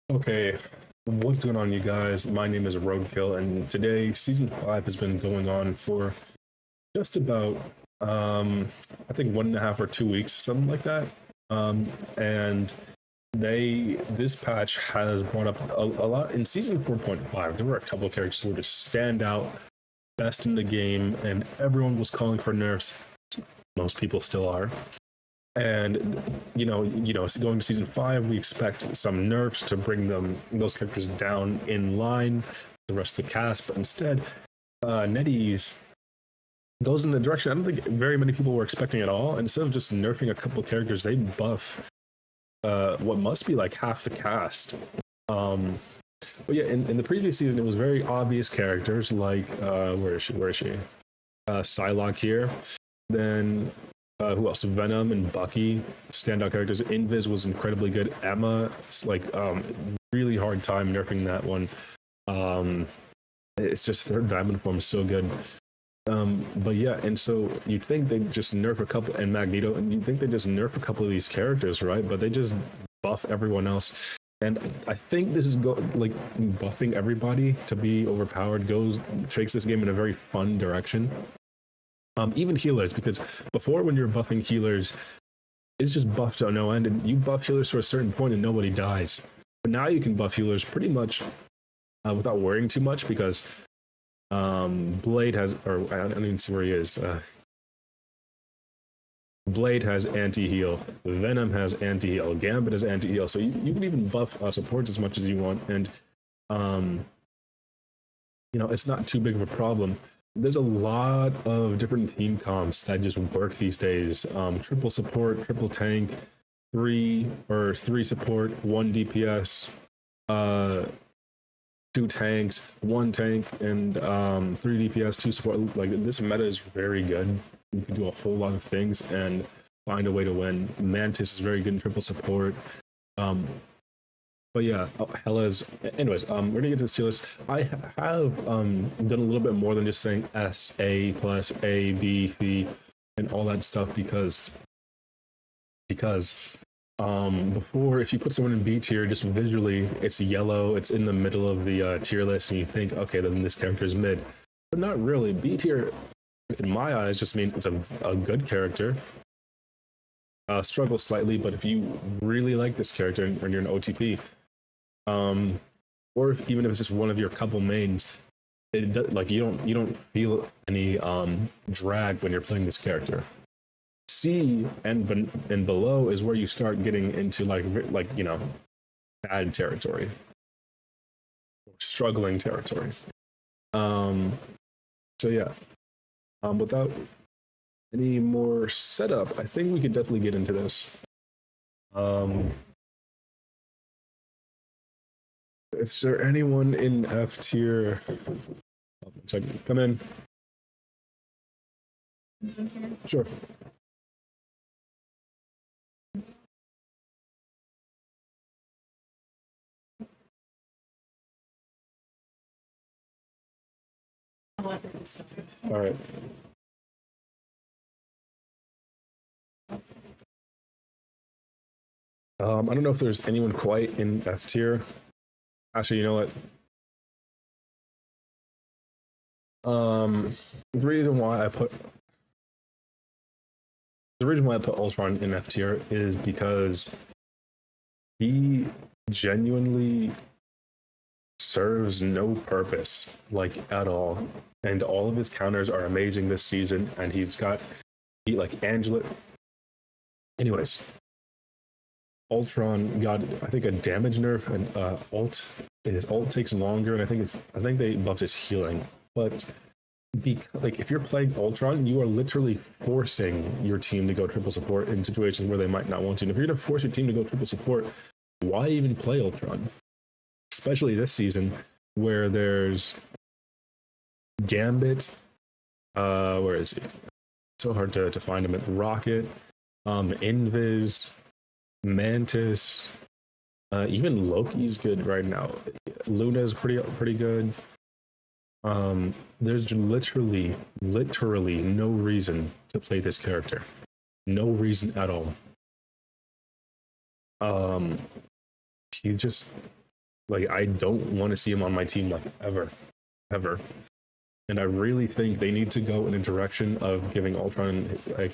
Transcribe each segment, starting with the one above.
Okay, what's going on, you guys? My name is Roadkill, and today season 5 has been going on for just about, I think 1.5 or 2 weeks, something like that. And this patch has brought up a lot in season 4.5. There were a couple of characters who were just stand out, best in the game, and everyone was calling for nerfs. Most people still are. And so going to season 5, we expect some nerfs to bring those characters down in line with the rest of the cast. But instead, NetEase goes in the direction I don't think very many people were expecting at all. Instead of just nerfing a couple of characters, they buff what must be like half the cast. But yeah, in the previous season, it was very obvious characters like where is she? Psylocke here. Then who else? Venom and Bucky, standout characters. Invis was incredibly good. Emma, it's like really hard time nerfing that one. It's just her diamond form is so good. But yeah, and so you'd think they'd just nerf a couple, and Magneto, and you'd think they just nerf a couple of these characters, right? But they just buff everyone else. And I think this is buffing everybody to be overpowered takes this game in a very fun direction. Even healers, because before when you're buffing healers, it's just buffed to no end, and you buff healers to a certain point and nobody dies. But now you can buff healers pretty much without worrying too much, because Blade has, or I don't even see where he is. Blade has anti-heal, Venom has anti-heal, Gambit has anti-heal, so you can even buff supports as much as you want, and it's not too big of a problem. There's a lot of different team comps that just work these days. Triple support, triple tank, three support, 1 DPS, 2 tanks, 1 tank, and 3 DPS, 2 support. Like, this meta is very good. You can do a whole lot of things and find a way to win. Mantis is very good in triple support. But yeah, Hella's. Anyways, we're gonna get to the Steelers. I have done a little bit more than just saying S, A plus A, B, C, and all that stuff because before, if you put someone in B tier, just visually, it's yellow, it's in the middle of the tier list, and you think, okay, then this character is mid. But not really. B tier, in my eyes, just means it's a good character. Struggles slightly, but if you really like this character and you're an OTP, or even if it's just one of your couple mains, you don't feel any drag when you're playing this character. C and below is where you start getting into bad territory, struggling territory. So yeah, without any more setup, I think we could definitely get into this. Is there anyone in F tier? Come in. Sure. All right. I don't know if there's anyone quite in F tier. Actually, you know what? The reason why I put Ultron in F tier is because he genuinely serves no purpose, at all, and all of his counters are amazing this season, and Angela. Anyways, Ultron got, I think, a damage nerf, and his ult takes longer, and I think they buffed his healing. But if you're playing Ultron, you are literally forcing your team to go triple support in situations where they might not want to. And if you're going to force your team to go triple support, why even play Ultron? Especially this season, where there's Gambit. Where is he? It's so hard to find him. At Rocket, Invis, Mantis, even Loki's good right now. Luna's pretty good. There's literally no reason to play this character. No reason at all. He's just Like, I don't want to see him on my team, like, ever. And I really think they need to go in a direction of giving Ultron like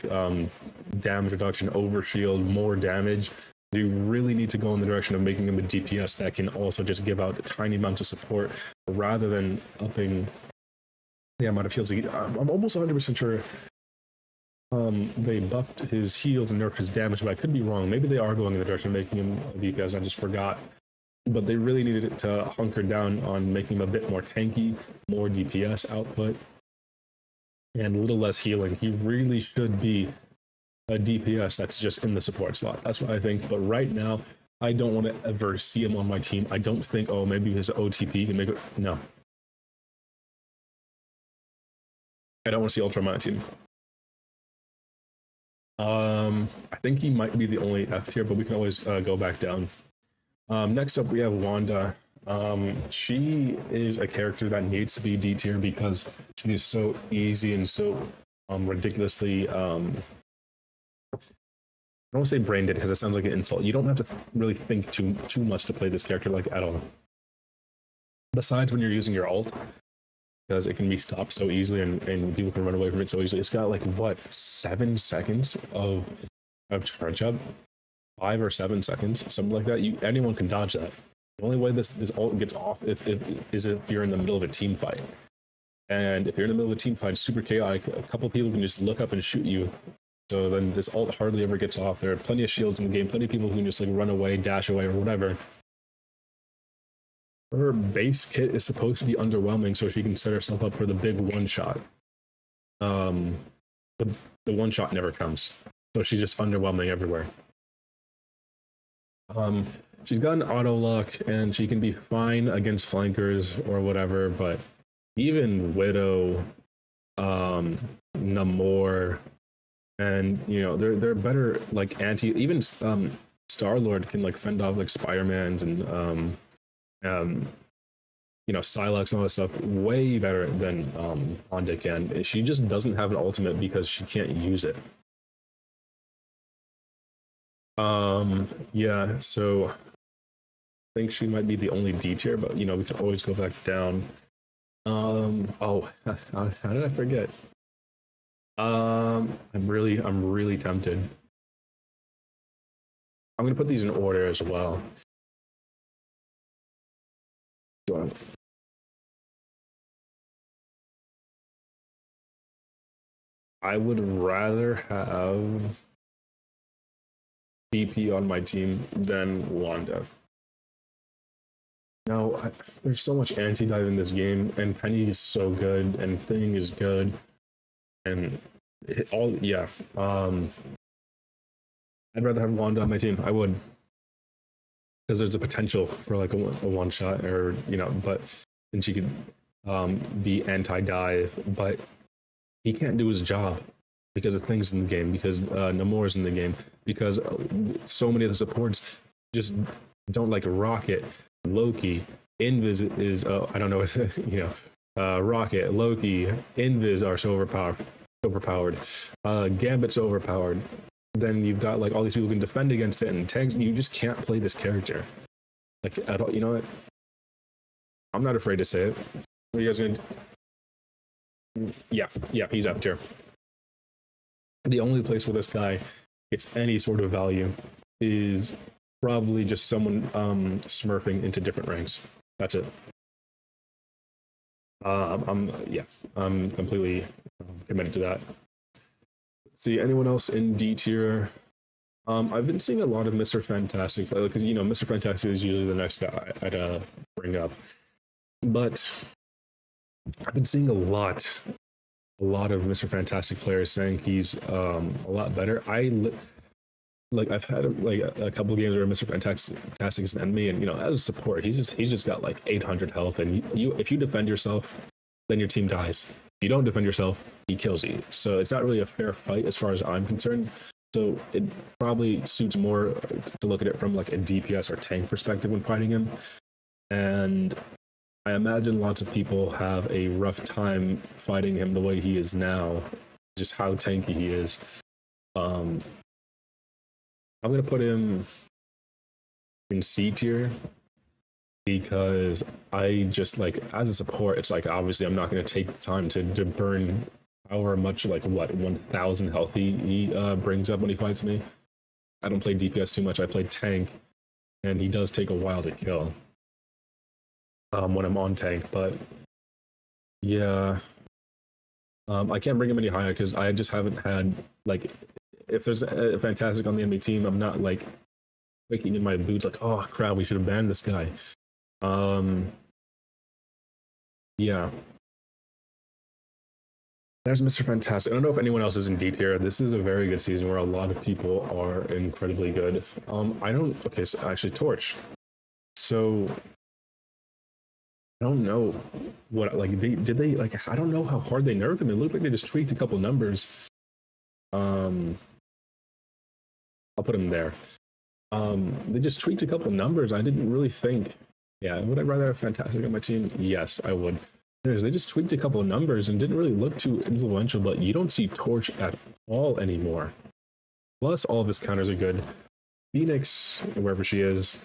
damage reduction, overshield, more damage. They really need to go in the direction of making him a DPS that can also just give out tiny amounts of support rather than upping the amount of heals. I'm almost 100% sure they buffed his heals and nerfed his damage, but I could be wrong. Maybe they are going in the direction of making him a DPS. I just forgot. But they really needed to hunker down on making him a bit more tanky, more DPS output, and a little less healing. He really should be a DPS that's just in the support slot. That's what I think. But right now, I don't want to ever see him on my team. I don't think, oh, maybe his OTP can make it. No. I don't want to see Ultra on my team. I think he might be the only F tier, but we can always go back down. Next up, we have Wanda. She is a character that needs to be D tier because she is so easy and so ridiculously. I don't want to say brain dead because it sounds like an insult. You don't have to really think too much to play this character like at all. Besides when you're using your ult, because it can be stopped so easily and people can run away from it so easily. It's got like what 7 seconds of charge up. 5 or 7 seconds, something like that. Anyone can dodge that. The only way this ult gets off is if you're in the middle of a team fight. And if you're in the middle of a team fight, super chaotic, a couple people can just look up and shoot you. So then this ult hardly ever gets off. There are plenty of shields in the game, plenty of people who can just like run away, dash away, or whatever. Her base kit is supposed to be underwhelming, so she can set herself up for the big one shot. The one shot never comes, so she's just underwhelming everywhere. She's got an auto lock and she can be fine against flankers or whatever, but even Widow, Namor, and they're better like even Star-Lord can like fend off like Spider-Man's and Psylocke and all that stuff way better than Wanda can. She just doesn't have an ultimate because she can't use it. Yeah, so I think she might be the only D tier, but we can always go back down. Oh, how did I forget? I'm really tempted. I'm gonna put these in order as well. I would rather have BP on my team than Wanda. Now, there's so much anti-dive in this game, and Penny is so good, and Thing is good, and yeah. I'd rather have Wanda on my team. I would, because there's a potential for like a one shot, or but then she could be anti-dive, but he can't do his job because of things in the game, because Namor's in the game, because so many of the supports just don't like Rocket, Loki, Invis is I don't know if Rocket, Loki, Invis are so overpowered. Gambit's overpowered. Then you've got like all these people who can defend against it, and tanks. You just can't play this character like at all. You know what? I'm not afraid to say it. What are you guys gonna do? Yeah, he's up tier. The only place where this guy gets any sort of value is probably just someone smurfing into different ranks. That's it. I'm completely committed to that. Let's see, anyone else in D tier? I've been seeing a lot of Mr. Fantastic, because Mr. Fantastic is usually the next guy I'd bring up, but I've been seeing a lot of Mr. Fantastic players saying he's a lot better. I've had like a couple of games where Mr. Fantastic is an enemy, and as a support, he's just got like 800 health, and if you defend yourself, then your team dies. If you don't defend yourself, he kills you. So it's not really a fair fight as far as I'm concerned. So it probably suits more to look at it from like a DPS or tank perspective when fighting him. And I imagine lots of people have a rough time fighting him the way he is now, just how tanky he is. I'm gonna put him in C tier. because I just like as a support, it's like obviously I'm not going to take the time to burn however much, like what 1,000 health he brings up when he fights me. I don't play DPS too much. I play tank, and he does take a while to kill when I'm on tank. But yeah, I can't bring him any higher because I just haven't had like if there's a fantastic on the enemy team, I'm not like waking in my boots like, oh crap, we should have banned this guy. Yeah. There's Mr. Fantastic. I don't know if anyone else is in D tier. This is a very good season where a lot of people are incredibly good. I don't. Okay, so actually, Torch. So I don't know what like did they like. I don't know how hard they nerfed them. It looked like they just tweaked a couple numbers. I'll put them there. They just tweaked a couple numbers. I didn't really think. Yeah, would I rather have Fantastic on my team? Yes, I would. They just tweaked a couple of numbers and didn't really look too influential, but you don't see Torch at all anymore. Plus, all of his counters are good. Phoenix, wherever she is,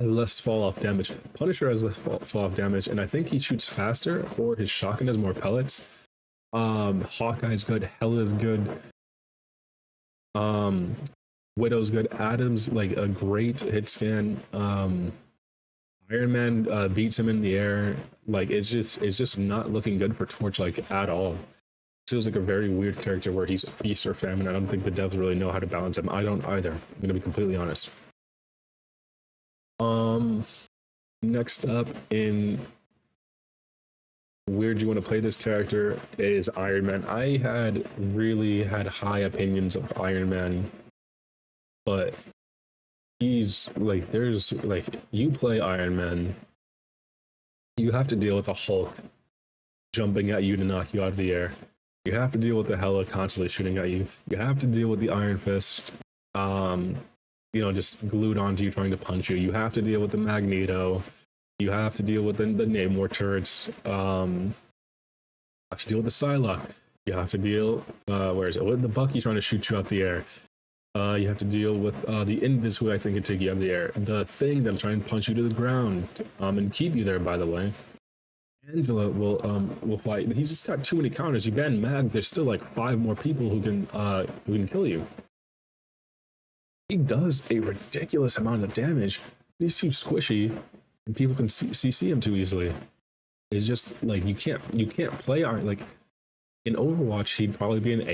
has less fall-off damage. Punisher has less fall-off damage, and I think he shoots faster, or his shotgun has more pellets. Hawkeye's good. Hela's good. Widow's good. Adam's like a great hit scan. Iron Man beats him in the air. Like it's just not looking good for Torch like at all. Feels like a very weird character where he's feast or famine. I don't think the devs really know how to balance him. I don't either. I'm gonna be completely honest. Next up in where do you want to play this character is Iron Man. I had really had high opinions of Iron Man, but he's like there's like you play Iron Man, you have to deal with the Hulk jumping at you to knock you out of the air. You have to deal with the Hela constantly shooting at you. You have to deal with the Iron Fist, just glued onto you trying to punch you. You have to deal with the Magneto. You have to deal with the Namor turrets. You have to deal with the Psylocke. You have to deal with the Bucky trying to shoot you out the air. You have to deal with the Invis, who I think can take you out of the air. The Thing that'll try and punch you to the ground and keep you there, by the way. Angela will fight, but he's just got too many counters. You ban Mag, there's still like 5 more people who can kill you. He does a ridiculous amount of damage. He's too squishy, and people can CC him too easily. It's just like you can't play Iron like. In Overwatch, he'd probably be an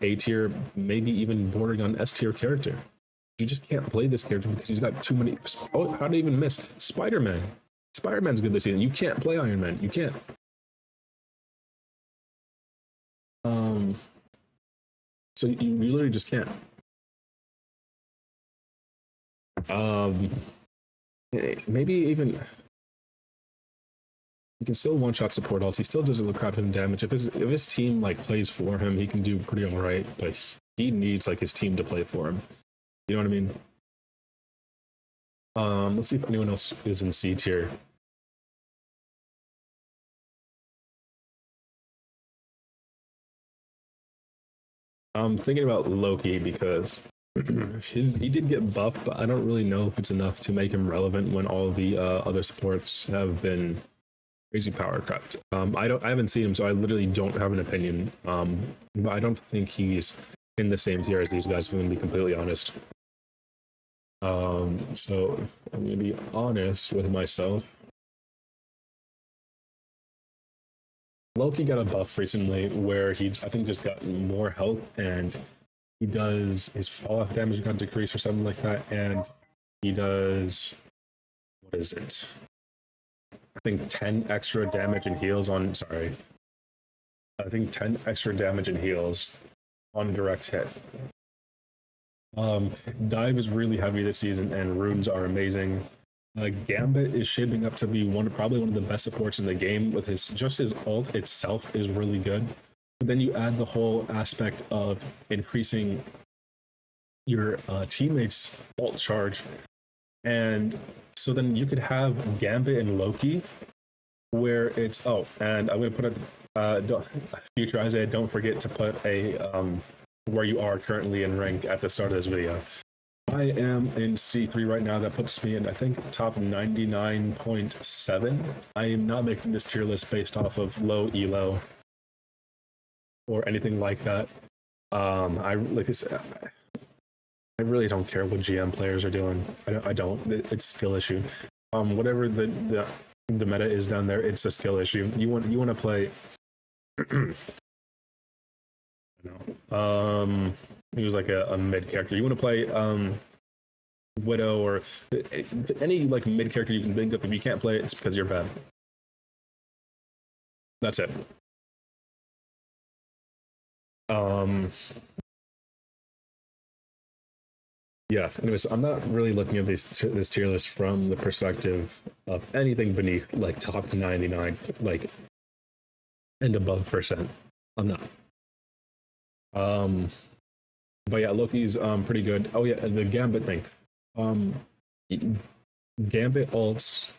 A tier, maybe even bordering on S tier character. You just can't play this character because he's got too many. Oh, how did I even miss Spider-Man? Spider-Man's good this season. You can't play Iron Man. You can't. So you literally just can't. Maybe even. He can still one-shot support ults. He still does a crap ton of damage. If his team like plays for him, he can do pretty alright. But he needs like his team to play for him. You know what I mean? Let's see if anyone else is in C tier. I'm thinking about Loki because he did get buffed, but I don't really know if it's enough to make him relevant when all the other supports have been crazy power crept. I haven't seen him, so I literally don't have an opinion. But I don't think he's in the same tier as these guys, if I'm gonna be completely honest. So I'm gonna be honest with myself. Loki got a buff recently where he's I think just got more health and he does his fall off damage got decreased or something like that, and he does what is it? I think 10 extra damage and heals on, sorry. I think 10 extra damage and heals on direct hit. Dive is really heavy this season and runes are amazing. Gambit is shaping up to be probably one of the best supports in the game with his ult itself is really good. But then you add the whole aspect of increasing your teammates' ult charge, and so then you could have Gambit and Loki, where it's and I'm gonna put it. Future Isaiah, don't forget to put a where you are currently in rank at the start of this video. I am in C3 right now. That puts me in, I think, top 99.7. I am not making this tier list based off of low elo or anything like that. I like I said, I really don't care what GM players are doing. I don't. It's skill issue. Whatever the meta is down there, it's a skill issue. You want to play. He was like a mid character. You want to play Widow or any like mid character you can think of. If you can't play it, it's because you're bad. That's it. Yeah. Anyways, I'm not really looking at this tier list from the perspective of anything beneath like top 99, like and above percent. I'm not. But yeah, Loki's pretty good. Oh yeah, the Gambit thing. Gambit ults.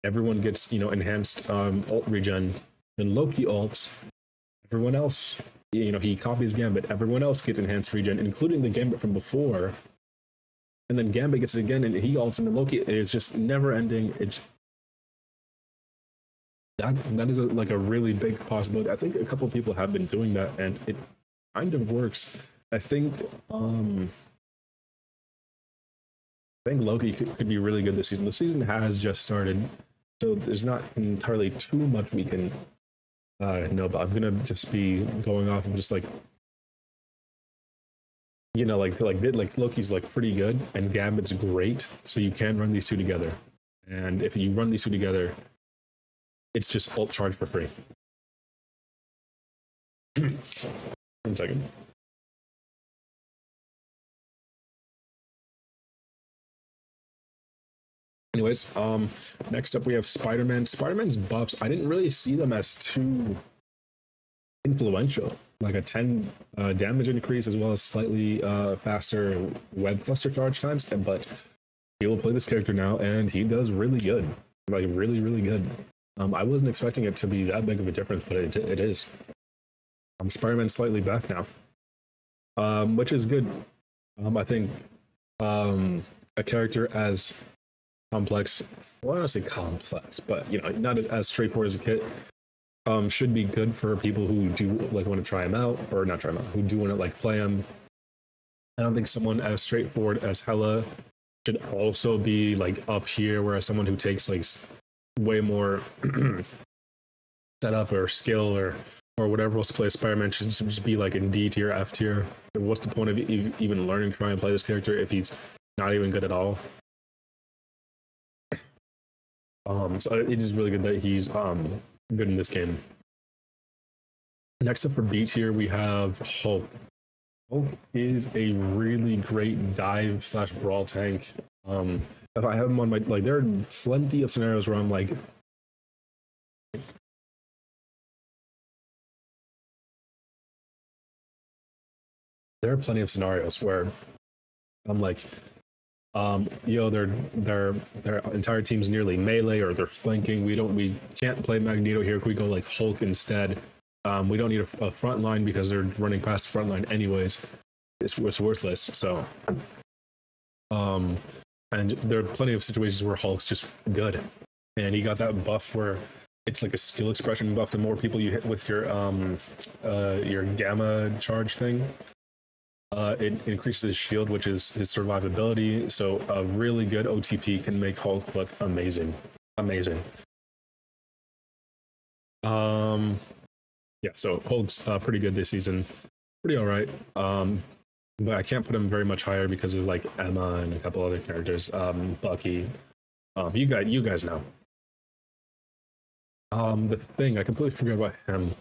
Everyone gets enhanced ult regen. Then Loki ults. Everyone else, he copies Gambit. Everyone else gets enhanced regen, including the Gambit from before. And then Gambit gets it again, and he ults, and then Loki is just never ending. That is like a really big possibility. I think a couple of people have been doing that, and it kind of works. I think Loki could be really good this season. The season has just started, so there's not entirely too much we can know. But I'm gonna just be going off of just like Loki's like pretty good, and Gambit's great. So you can run these two together, and if you run these two together, it's just ult charge for free. 1 second. Anyways, next up we have Spider-Man. Spider-Man's buffs, I didn't really see them as too influential. Like a 10 damage increase as well as slightly faster web cluster charge times. But people play this character now and he does really good. Like really, really good. I wasn't expecting it to be that big of a difference, but it is. Spider-Man's slightly back now, which is good. I think a character as complex, well, I don't say complex, but not as straightforward as a kit, should be good for people who do like want to try him out, or not try him out, who do want to like play him. I don't think someone as straightforward as Hela should also be like up here, whereas someone who takes like way more setup or skill or whatever else to play Spider-Man should just be like in D tier, F tier. What's the point of even learning to try and play this character if he's not even good at all? So it is really good that he's good in this game. Next up for B tier, we have Hulk. Hulk is a really great dive / brawl tank. If I have him on my there are plenty of scenarios where I'm like, there are plenty of scenarios where I'm like, their entire team's nearly melee or they're flanking. We can't play Magneto here. If we go like Hulk instead, we don't need a front line because they're running past the front line anyways. It's worthless. So, and there are plenty of situations where Hulk's just good, and he got that buff where it's like a skill expression buff. The more people you hit with your gamma charge thing, it increases his shield, which is his survivability. So a really good OTP can make Hulk look amazing. Yeah, so Hulk's pretty good this season. Pretty all right. But I can't put him very much higher because of like Emma and a couple other characters. Bucky. You guys know. The Thing, I completely forgot about him.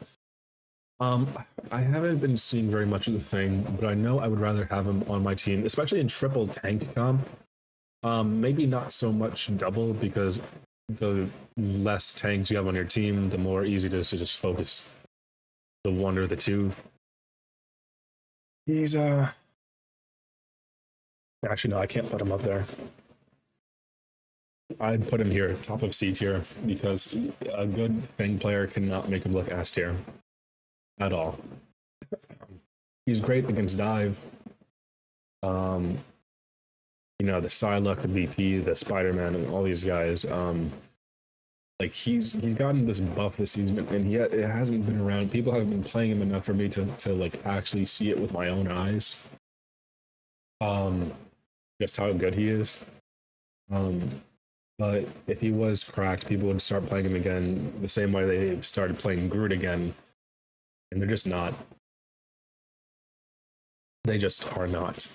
I haven't been seeing very much of the Thing, but I know I would rather have him on my team, especially in triple tank comp. Maybe not so much double, because the less tanks you have on your team, the more easy it is to just focus the one or the two. He's actually no, I can't put him up there. I'd put him here, top of C tier, because a good Thing player cannot make him look S tier at all. He's great against dive. you know, the Psylocke, the BP, the Spider-Man, and all these guys. Like he's gotten this buff this season, and yet it hasn't been around. People haven't been playing him enough for me to like actually see it with my own eyes. Just how good he is. But if he was cracked, people would start playing him again the same way they started playing Groot again, and they're just not. They just are not.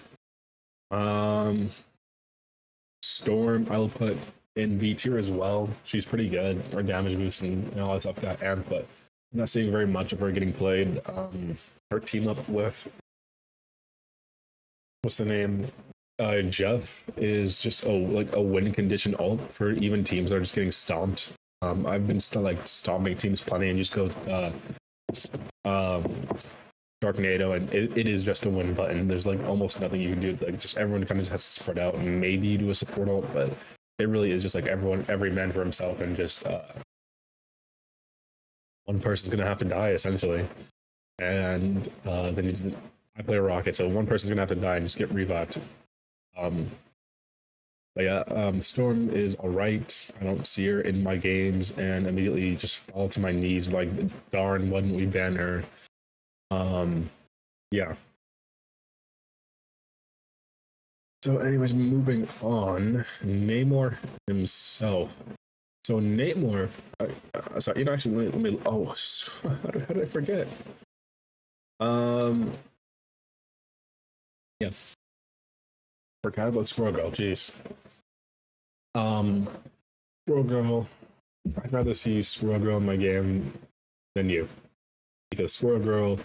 Storm, I'll put in B tier as well. She's pretty good. Her damage boost and all that stuff got amped, but I'm not seeing very much of her getting played. Her team up with what's the name? Jeff is just like a win condition ult for even teams that are just getting stomped. I've been still like stomping teams plenty and just go Sharknado, and it is just a win button. There's like almost nothing you can do. Like just everyone kind of has to spread out and maybe you do a support ult, but it really is just like every man for himself, and just one person's gonna have to die essentially. And then I play a rocket, so one person's gonna have to die and just get revived. But yeah, Storm is alright. I don't see her in my games and immediately just fall to my knees like, darn, why didn't we ban her? Yeah. So anyways, moving on, Namor himself. So Namor, sorry, you know, actually, let me oh, how did I forget? Yeah. Forgot about Squirrel Girl, jeez. Squirrel Girl, I'd rather see Squirrel Girl in my game than you. Because Squirrel Girl,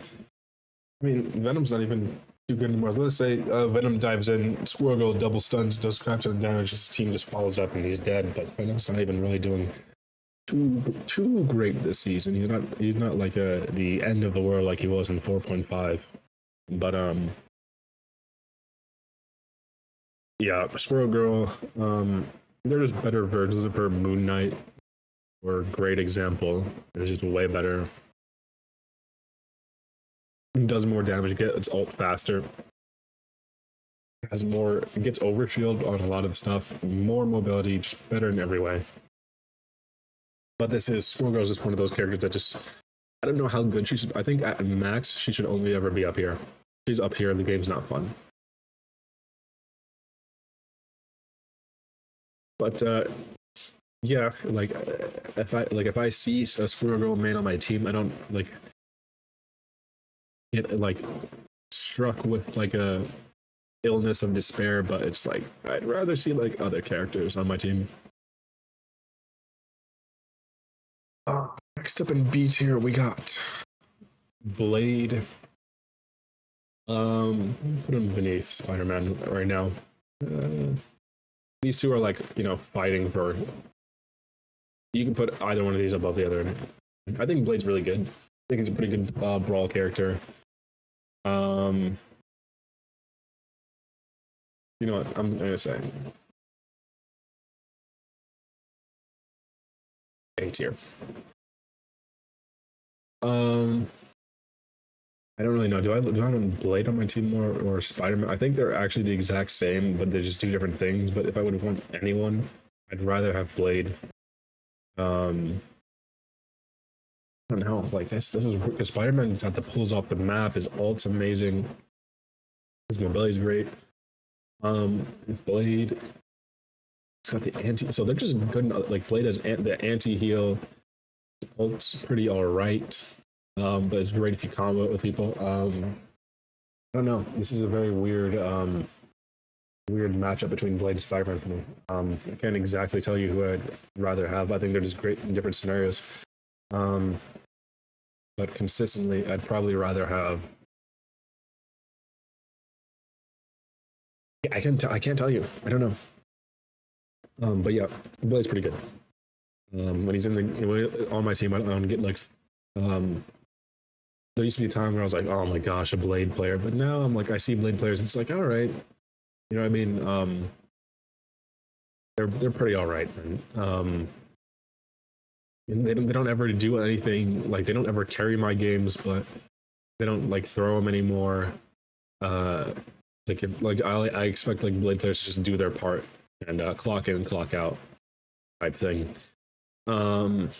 I mean, Venom's not even too good anymore. Let's say Venom dives in, Squirrel Girl double stuns, does crap ton of damage, his team just follows up and he's dead, but Venom's not even really doing too great this season. He's not like the end of the world like he was in 4.5. But yeah, Squirrel Girl, there's better versions of her. Moon Knight, or great example. It's just way better. It does more damage, gets ult faster. Has more, it gets overshield on a lot of the stuff. More mobility, just better in every way. But Squirrel Girl is just one of those characters that just, I don't know how good she should. I think at max she should only ever be up here. She's up here, the game's not fun. But yeah, like if I see a Squirrel Girl main on my team, I don't like get like struck with like a illness of despair, but it's like I'd rather see like other characters on my team. Next up in B tier we got Blade. Put him beneath Spider-Man right now. These two are like, you know, fighting for. You can put either one of these above the other. I think Blade's really good. I think he's a pretty good brawl character. You know what? I'm gonna say A tier. I don't really know. Do I want Blade on my team more or Spider-Man? I think they're actually the exact same, but they just do different things. But if I would want anyone, I'd rather have Blade. I don't know. Like this is because Spider-Man's got the pulls off the map. His ult's amazing. His mobility's great. Blade. It's got the anti. So they're just good. Like Blade has the anti-heal. Ult's pretty alright. But it's great if you combo it with people. I don't know. This is a very weird matchup between Blade and Spider-Man for me. I can't exactly tell you who I'd rather have. I think they're just great in different scenarios. But consistently, I'd probably rather have. I can't tell you. I don't know. But yeah, Blade's pretty good. When he's on my team, I don't get like. There used to be a time where I was like, oh my gosh, a Blade player. But now I'm like, I see Blade players, and it's like, all right. You know what I mean? They're pretty all right. And they don't ever do anything. Like, they don't ever carry my games, but they don't, like, throw them anymore. Like if like I expect like blade players to just do their part and clock in and clock out type thing. Um,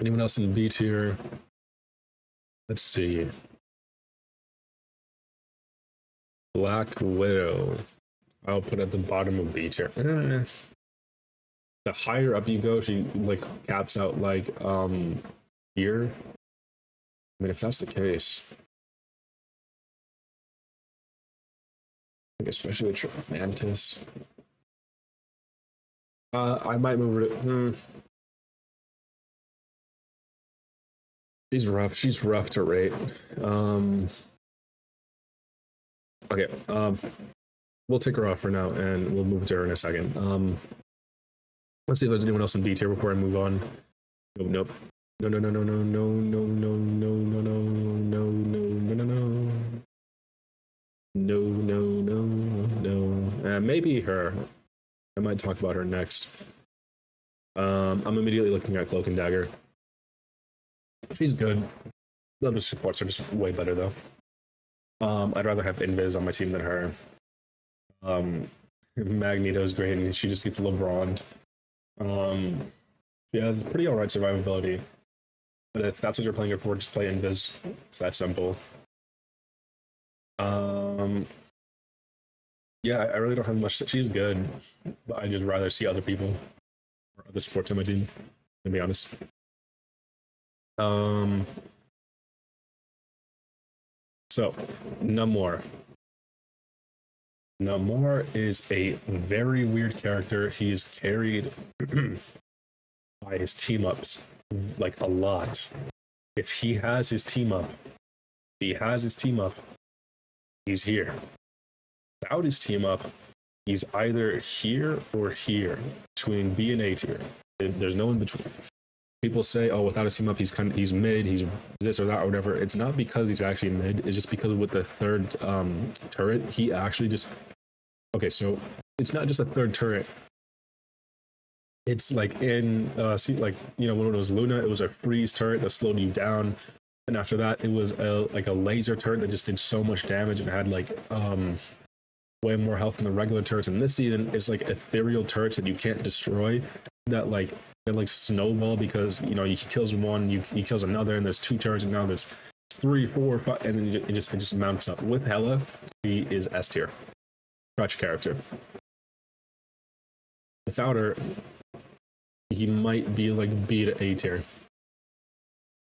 Anyone else in B tier? Let's see. Black Widow. I'll put at the bottom of B tier. The higher up you go, she like caps out like here. I mean, if that's the case, like especially with Mantis, I might move her to. She's rough. She's rough to rate. Okay. We'll take her off for now, and we'll move to her in a second. Let's see if there's anyone else in B tier before I move on. Nope. Nope. No. No. No. No. No. No. No. No. No. No. No. No. No. No. No. No. No. No. No. Maybe her. I might talk about her next. I'm immediately looking at Cloak and Dagger. She's good. The other supports are just way better though. I'd rather have Invis on my team than her. Magneto's great and she just gets LeBron. She has pretty alright survivability. But if that's what you're playing her for, just play Invis. It's that simple. Yeah, I really don't have much. She's good, but I just rather see other people or other sports on my team, to be honest. So, Namor. Namor is a very weird character. He is carried by his team ups like a lot. If he has his team up, he's here. Without his team up, he's either here or here between B and A tier. There's no in between. People say, "Oh, without a team up, he's mid, he's this or that or whatever." It's not because he's actually mid. It's just because with the third turret, he actually just okay. So it's not just a third turret. It's like in see, like when it was Luna, it was a freeze turret that slowed you down, and after that, it was like a laser turret that just did so much damage and had like way more health than the regular turrets. And this season, it's like ethereal turrets that you can't destroy. That like snowball because he kills one, he kills another, and there's two turrets, and now there's 3, 4, 5, and then it just mounts up. With Hela, he is S tier, crutch character. Without her, he might be like B to A tier.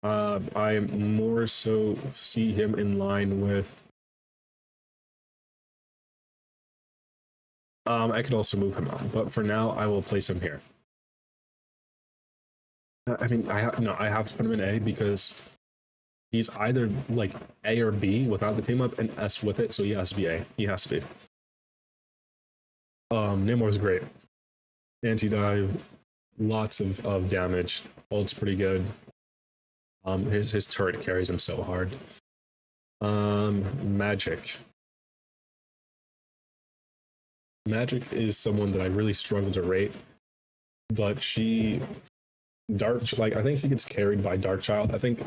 I more so see him in line with. I could also move him on, but for now, I will place him here. I mean, I have to put him in A because he's either like A or B without the team up and S with it, so he has to be A. He has to be. Namor's great. Anti-dive, lots of damage. Ult's pretty good. His turret carries him so hard. Magic. Magic is someone that I really struggle to rate, but I think she gets carried by Darkchild. I think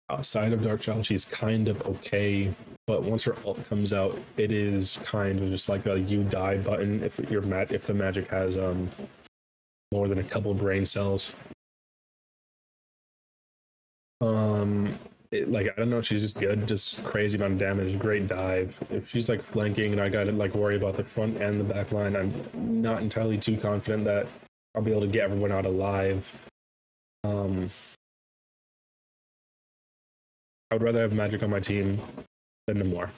outside of Darkchild, she's kind of okay, but once her ult comes out, it is kind of just like a you die button if the magic has more than a couple brain cells. I don't know, she's just good, just crazy amount of damage, great dive. If she's like flanking and I gotta like worry about the front and the back line, I'm not entirely too confident that I'll be able to get everyone out alive. I would rather have Magic on my team than Namor.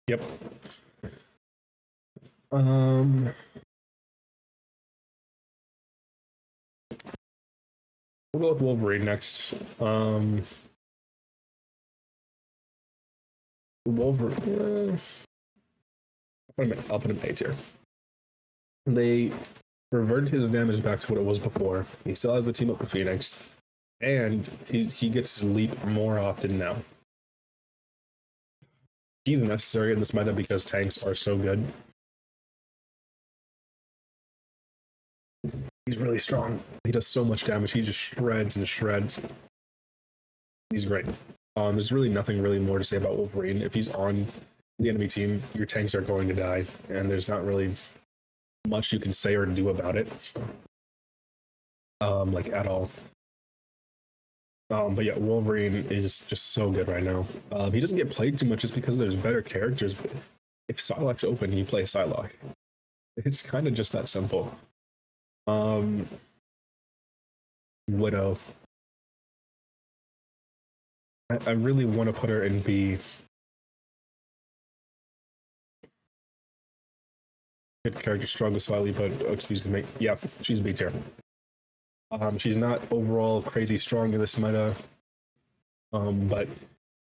Yep. We'll go with Wolverine next. Wolverine. I'll put him A tier. They reverted his damage back to what it was before. He still has the team up with Phoenix, and he gets leap more often now. He's necessary in this meta because tanks are so good. He's really strong. He does so much damage. He just shreds and shreds. He's great. There's really nothing really more to say about Wolverine. If he's on the enemy team, your tanks are going to die, and there's not really much you can say or do about it, like at all. But yeah, Wolverine is just so good right now. He doesn't get played too much just because there's better characters. But if Psylocke's open, you play Psylocke. It's kind of just that simple. Widow. I really want to put her in B. Good character, struggle slightly, but XP's gonna make. Yeah, she's B tier. She's not overall crazy strong in this meta. But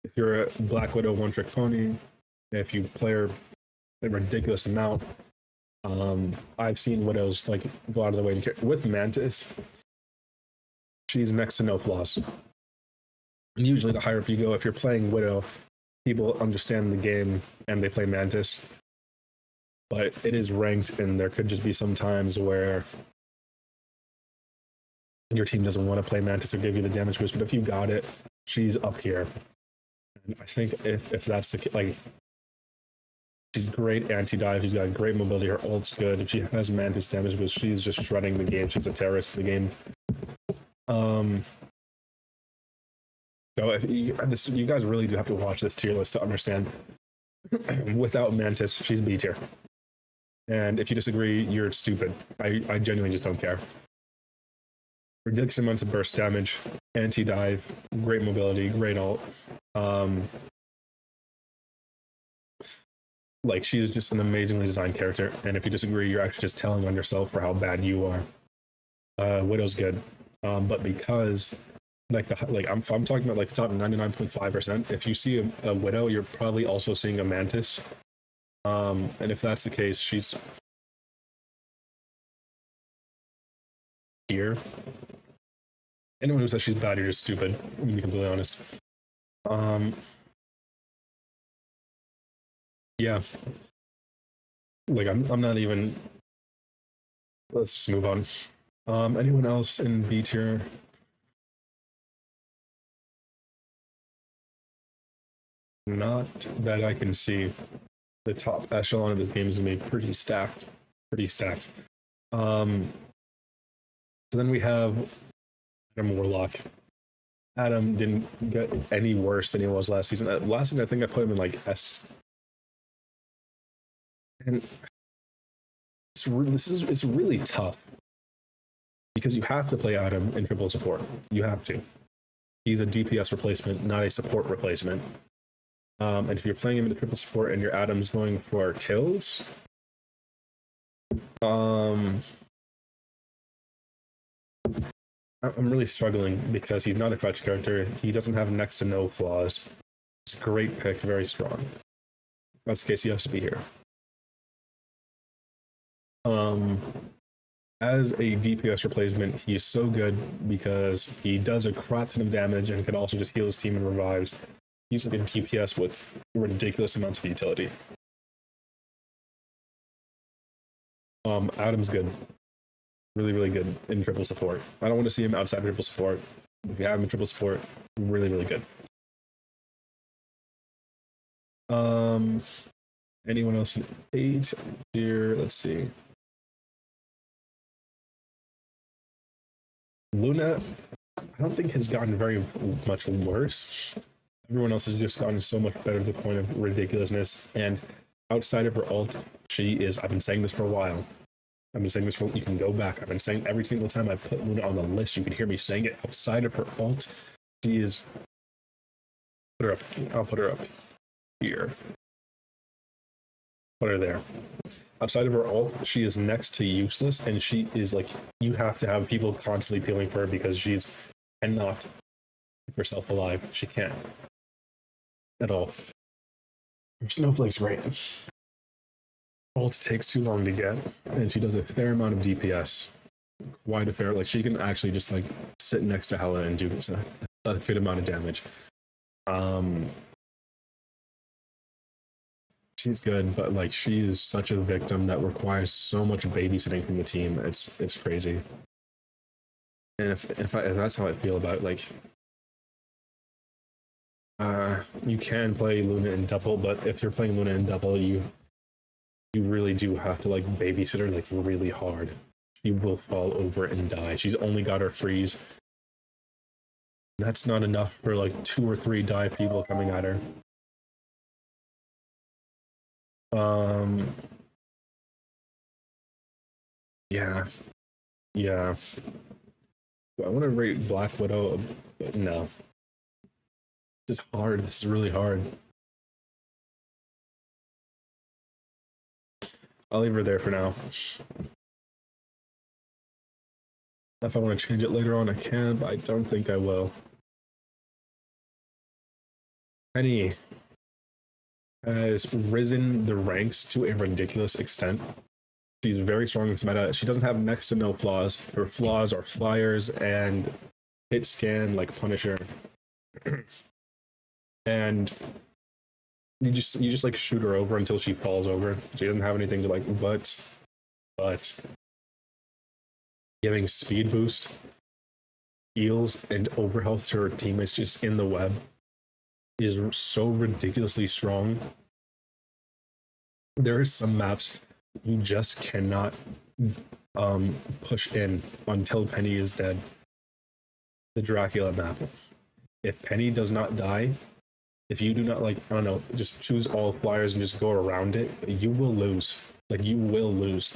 if you're a Black Widow one-trick pony, if you play her a ridiculous amount, I've seen Widows like go out of the way to with Mantis. She's next to no flaws. And usually, the higher up you go, if you're playing Widow, people understand the game and they play Mantis. But it is ranked, and there could just be some times where your team doesn't want to play Mantis or give you the damage boost. But if you got it, she's up here. And I think if that's the like, she's great anti-dive. She's got great mobility. Her ult's good. If she has Mantis damage boost, she's just shredding the game. She's a terrorist in the game. So if you guys really do have to watch this tier list to understand. Without Mantis, she's B tier. And if you disagree, you're stupid. I genuinely just don't care. Ridiculous amounts of burst damage, anti-dive, great mobility, great ult. Like, she's just an amazingly designed character. And if you disagree, you're actually just telling on yourself for how bad you are. Widow's good. But because I'm talking about like the top 99.5%. If you see a Widow, you're probably also seeing a Mantis. And if that's the case, she's here. Anyone who says she's bad, you're just stupid. To be completely honest. Yeah. Like I'm not even. Let's just move on. Anyone else in B tier? Not that I can see. The top echelon of this game is gonna be pretty stacked. So then we have Adam Warlock. Adam didn't get any worse than he was last season. Last season, I think I put him in like S. And it's really tough because you have to play Adam in triple support. You have to. He's a DPS replacement, not a support replacement. And if you're playing him in the triple support and your Adam's going for kills, I'm really struggling because he's not a crutch character. He doesn't have next to no flaws. It's a great pick, very strong. That's the case, he has to be here. As a DPS replacement, he's so good because he does a crap ton of damage and can also just heal his team and revives. He's like a DPS with ridiculous amounts of utility. Adam's good. Really, really good in triple support. I don't want to see him outside of triple support. If you have him in triple support, really, really good. Anyone else in 8 here? Let's see. Luna, I don't think has gotten very much worse. Everyone else has just gotten so much better to the point of ridiculousness. And outside of her ult, she is, I've been saying this for a while. I've been saying this for, you can go back. I've been saying every single time I put Luna on the list, you can hear me saying it. Outside of her ult, she is, put her up, I'll put her up here. Put her there. Outside of her ult, she is next to useless, and she is like, you have to have people constantly peeling for her because she's cannot keep herself alive. She can't. At all. Snowflake's great. Ult takes too long to get, and she does a fair amount of DPS. Quite a fair, like she can actually just like sit next to Hela and do a good amount of damage. She's good, but like she is such a victim that requires so much babysitting from the team. It's crazy. And if that's how I feel about it, like You can play Luna in double, but if you're playing Luna in double, you really do have to like babysit her like really hard. She will fall over and die. She's only got her freeze. That's not enough for like 2 or 3 dive people coming at her. Yeah, yeah. I want to rate Black Widow, but no. This is hard. This is really hard. I'll leave her there for now. If I want to change it later on, I can, but I don't think I will. Penny has risen the ranks to a ridiculous extent. She's very strong in this meta. She doesn't have next to no flaws. Her flaws are flyers and hit scan like Punisher. And you just like shoot her over until she falls over. She doesn't have anything to like but giving speed boost, heals, and overhealth to her teammates just in the web is so ridiculously strong. There are some maps you just cannot push in until Penny is dead. The Dracula map. If Penny does not die, if you do not like, I don't know, just choose all flyers and just go around it, you will lose. Like you will lose.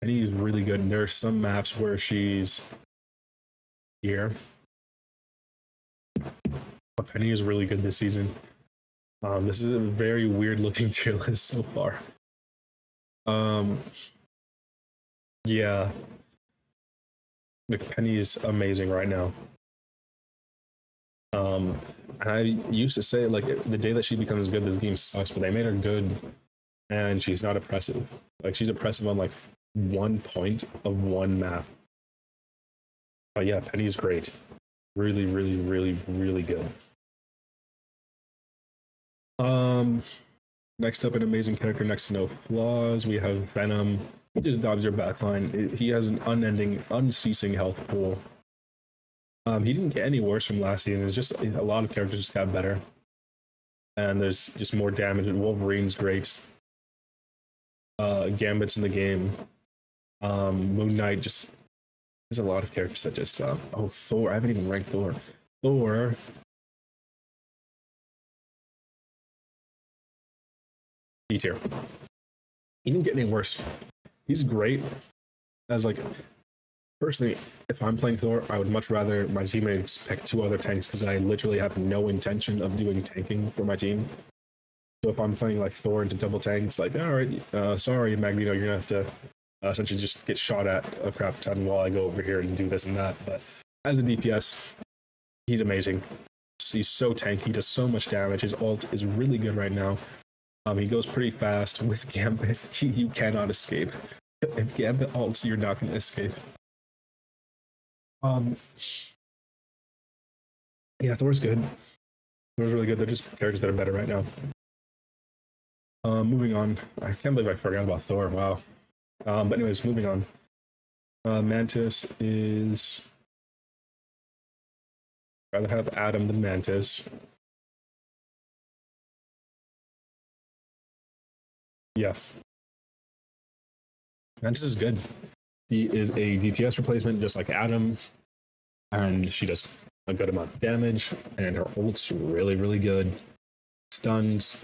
Penny is really good. And there are some maps where she's here. But Penny is really good this season. This is a very weird looking tier list so far. Yeah. Penny's amazing right now. And I used to say like the day that she becomes good, this game sucks, but they made her good and she's not oppressive. Like she's oppressive on like 1 point of 1 map. But yeah, Penny's great. Really, really, really, really good. Next up, an amazing character next to no flaws. We have Venom. He just dodges your backline. He has an unending, unceasing health pool. He didn't get any worse from last season. It's just a lot of characters just got better. And there's just more damage. And Wolverine's great. Gambit's in the game. Moon Knight just... There's a lot of characters that just... oh, Thor. I haven't even ranked Thor. Thor... D tier. He didn't get any worse. He's great. As like... Personally, if I'm playing Thor, I would much rather my teammates pick 2 other tanks because I literally have no intention of doing tanking for my team. So if I'm playing like Thor into double tank, it's like, all right, sorry, Magneto, you're gonna have to essentially just get shot at a crap ton while I go over here and do this and that. But as a DPS, he's amazing. He's so tanky, he does so much damage. His ult is really good right now. He goes pretty fast with Gambit. You cannot escape. If Gambit ults, you're not gonna escape. Yeah, Thor's good. Thor's really good. They're just characters that are better right now. Moving on. I can't believe I forgot about Thor. Wow. But anyways, moving on. Mantis is... I'd rather have Adam than Mantis. Yeah. Mantis is good. He is a DPS replacement, just like Adam, and she does a good amount of damage, and her ult's really, really good. Stuns,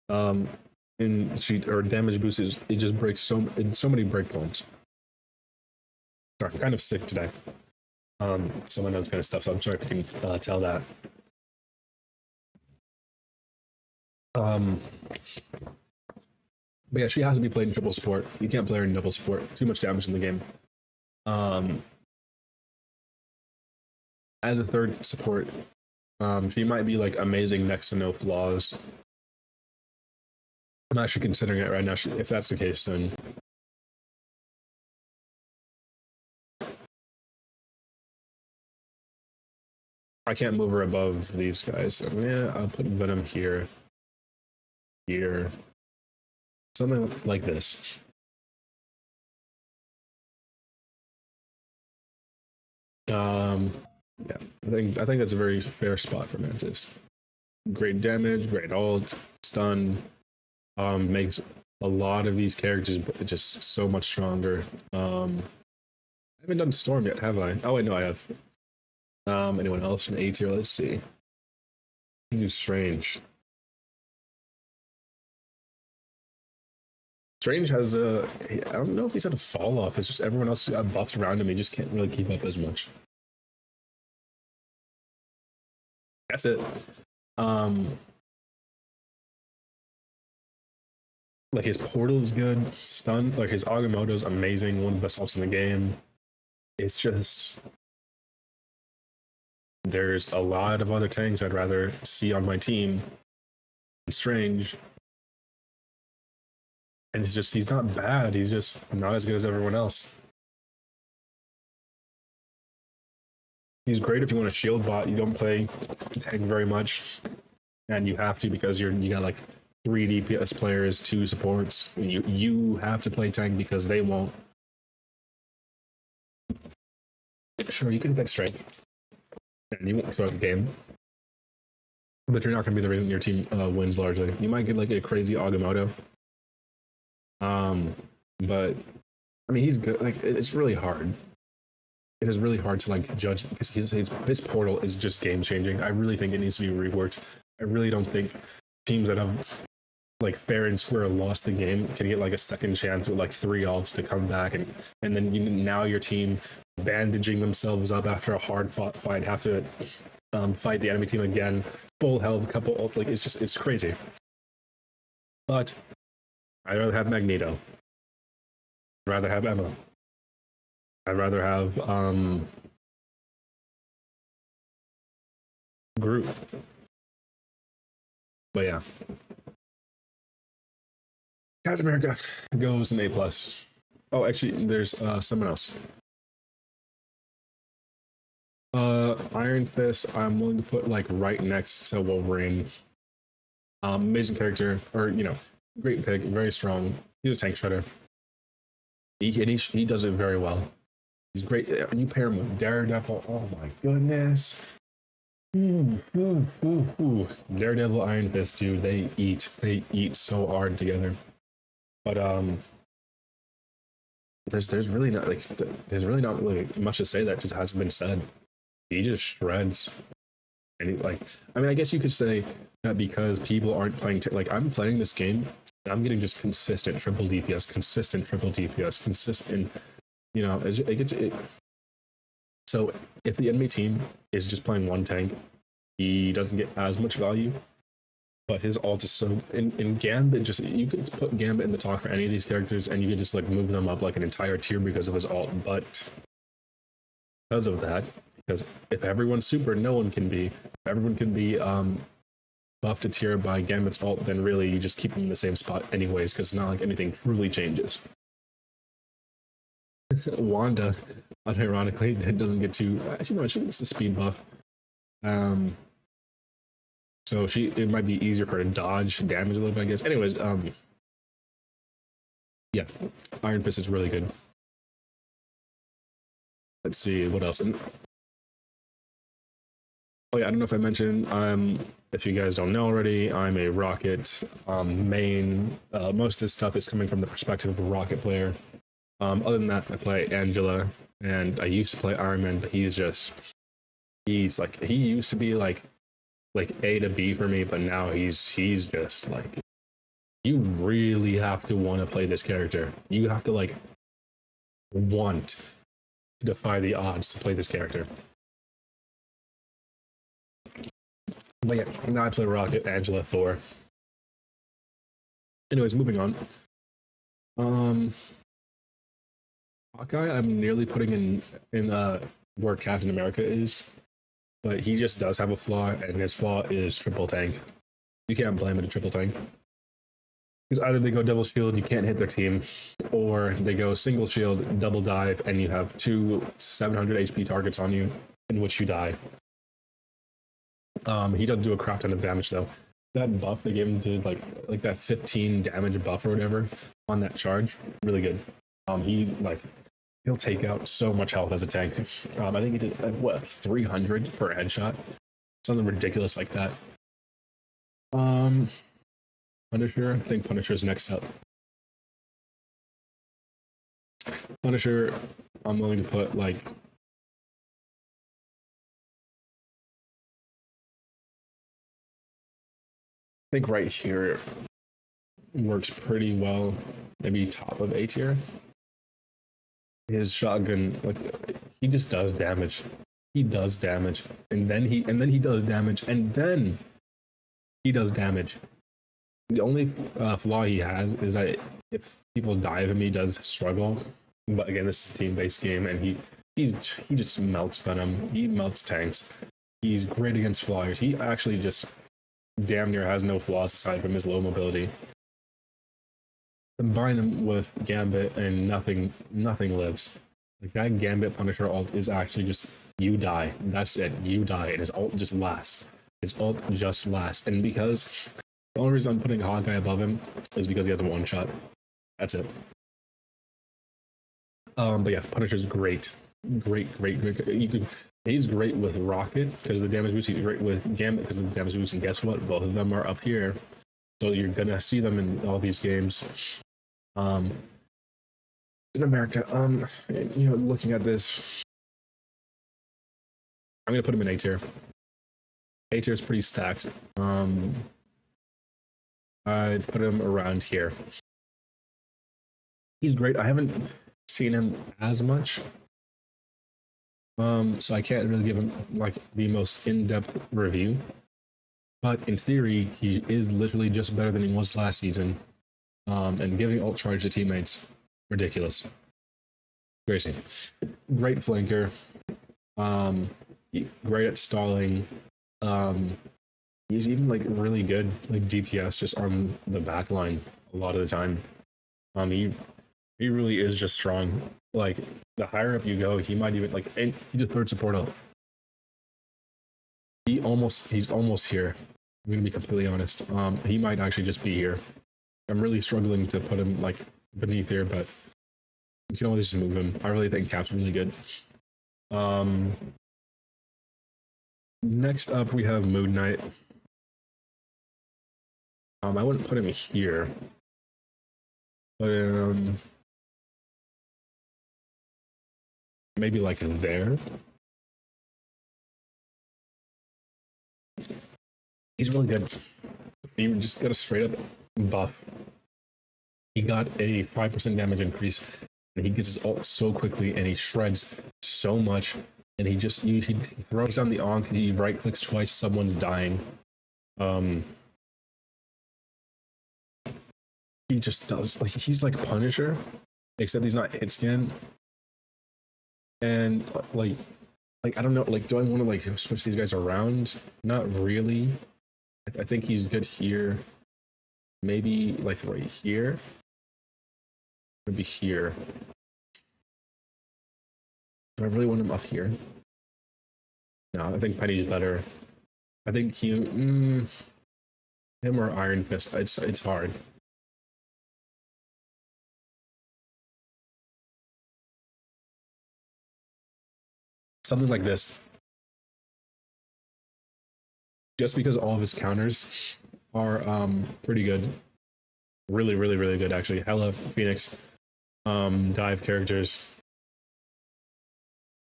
and her damage boost is it just breaks so many breakpoints. Sorry, I'm kind of sick today. Someone knows kind of stuff, so I'm sorry if you can tell that. But yeah, she has to be played in triple support. You can't play her in double support. Too much damage in the game. As a third support, she might be like amazing next to no flaws. I'm actually considering it right now. If that's the case, then I can't move her above these guys. Yeah, I'll put Venom here. Here. Something like this. Yeah, I think that's a very fair spot for Mantis. Great damage, great ult, stun, makes a lot of these characters just so much stronger. I haven't done Storm yet, have I? Oh wait, no, I have. Anyone else from A tier? Let's see. Do Strange. Strange has a. I don't know if he's had a fall off. It's just everyone else got buffed around him. He just can't really keep up as much. That's it. Like his portal is good. Stun, like his Agamotto is amazing. One of the best ults in the game. It's just there's a lot of other tanks I'd rather see on my team. Strange. And it's just, he's not bad. He's just not as good as everyone else. He's great if you want a shield bot. You don't play tank very much. And you have to because you got like 3 DPS players, 2 supports. You have to play tank because they won't. Sure, you can pick strength. And you won't throw the game. But you're not going to be the reason your team wins largely. You might get like a crazy Agamotto. But I mean, he's good. Like, it's really hard. It is really hard to like judge because his portal is just game changing. I really think it needs to be reworked. I really don't think teams that have like fair and square lost the game can get like a second chance with like 3 ults to come back and then now your team bandaging themselves up after a hard fight have to fight the enemy team again, full health, couple ults. Like it's crazy. But I'd rather have Magneto. I'd rather have Emma. I'd rather have Groot. But yeah. Captain America goes an A+. Oh, actually, there's someone else. Iron Fist, I'm willing to put like right next to Wolverine. Amazing character, or great pick, very strong. He's a tank shredder. He does it very well. He's great. You pair him with Daredevil. Oh my goodness. Daredevil, Iron Fist, dude. They eat so hard together. But there's really not really much to say that just hasn't been said. He just shreds. And I mean, I guess you could say that because people aren't playing, like I'm playing this game, and I'm getting just consistent triple DPS, consistent. So if the enemy team is just playing one tank, he doesn't get as much value. But his ult is so in Gambit, you could put Gambit in the talk for any of these characters, and you could just like move them up like an entire tier because of his ult. But because of that, because if everyone's super, no one can be. If everyone can be buffed a tier by Gambit's ult, then really you just keep them in the same spot anyways, because it's not like anything truly changes. Wanda, unironically, doesn't get to. Actually, no, she gets the speed buff. So it might be easier for her to dodge damage a little bit, I guess. Anyways, yeah, Iron Fist is really good. Let's see what else. Oh yeah, I don't know if I mentioned. If you guys don't know already, I'm a Rocket main. Most of this stuff is coming from the perspective of a Rocket player. Other than that, I play Angela, and I used to play Iron Man, but he's like he used to be like A to B for me, but now he's just like, you really have to want to play this character. You have to like want to defy the odds to play this character. But yeah, now I play Rocket, Angela, Thor. Anyways, moving on. Hawkeye, I'm nearly putting in where Captain America is. But he just does have a flaw, and his flaw is triple tank. You can't blame it a triple tank. Because either they go double shield, you can't hit their team, or they go single shield, double dive, and you have 2 700 HP targets on you, in which you die. He doesn't do a crap ton of damage though. That buff they gave him to like that 15 damage buff or whatever on that charge, really good. He's he'll take out so much health as a tank. I think he did what 300 per headshot, something ridiculous like that. Punisher, I think Punisher's next up. Punisher, I'm willing to put like I think right here works pretty well. Maybe top of A tier. His shotgun, like he just does damage. He does damage, and then he does damage, and then he does damage. The only flaw he has is that if people die of him, he does struggle. But again, this is a team-based game, and he just melts venom. He melts tanks. He's great against flyers. He actually just damn near has no flaws aside from his low mobility. Combine him with Gambit, and nothing lives. Like that Gambit Punisher ult is actually just you die. That's it. You die, and his ult just lasts. His ult just lasts, and because the only reason I'm putting Hawkeye above him is because he has a one shot. That's it. But yeah, Punisher's great. He's great with Rocket because of the damage boost. He's great with Gambit because of the damage boost. And guess what? Both of them are up here, so you're gonna see them in all these games. In America, looking at this, I'm gonna put him in A tier. A tier is pretty stacked. I'd put him around here. He's great. I haven't seen him as much, so I can't really give him like the most in-depth review. But in theory, he is literally just better than he was last season. And giving ult charge to teammates, ridiculous. Crazy. Great flanker. Great at stalling. He's even like really good like DPS just on the back line a lot of the time. He really is just strong. Like the higher up you go, he might even like, and he's a third support ult. He's almost here. I'm gonna be completely honest. He might actually just be here. I'm really struggling to put him like beneath here, but you can always just move him. I really think Cap's really good. Next up we have Moon Knight. I wouldn't put him here, but maybe like there. He's really good. You just got a straight up buff. He got a 5% damage increase, and he gets his ult so quickly, and he shreds so much. And he throws down the onk, he right clicks twice, someone's dying. He just does like he's like Punisher, except he's not hit scan. And like I don't know, like do I want to like switch these guys around? Not really. I think he's good here. Maybe like right here. Maybe here. Do I really want him up here? No, I think Penny's better. I think him or Iron Fist. It's hard. Something like this. Just because all of his counters are pretty good. Really good actually. Hella Phoenix dive characters.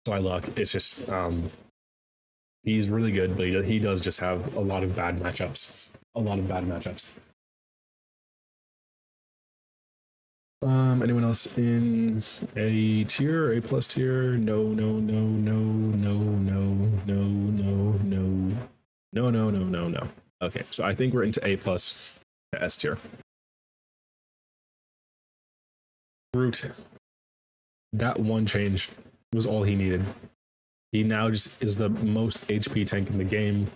Psylocke. It's just he's really good, but he does just have a lot of bad matchups. Anyone else in A tier, A plus tier? No. Okay, so I think we're into A plus to S tier. Brute. That one change was all he needed. He now just is the most HP tank in the game.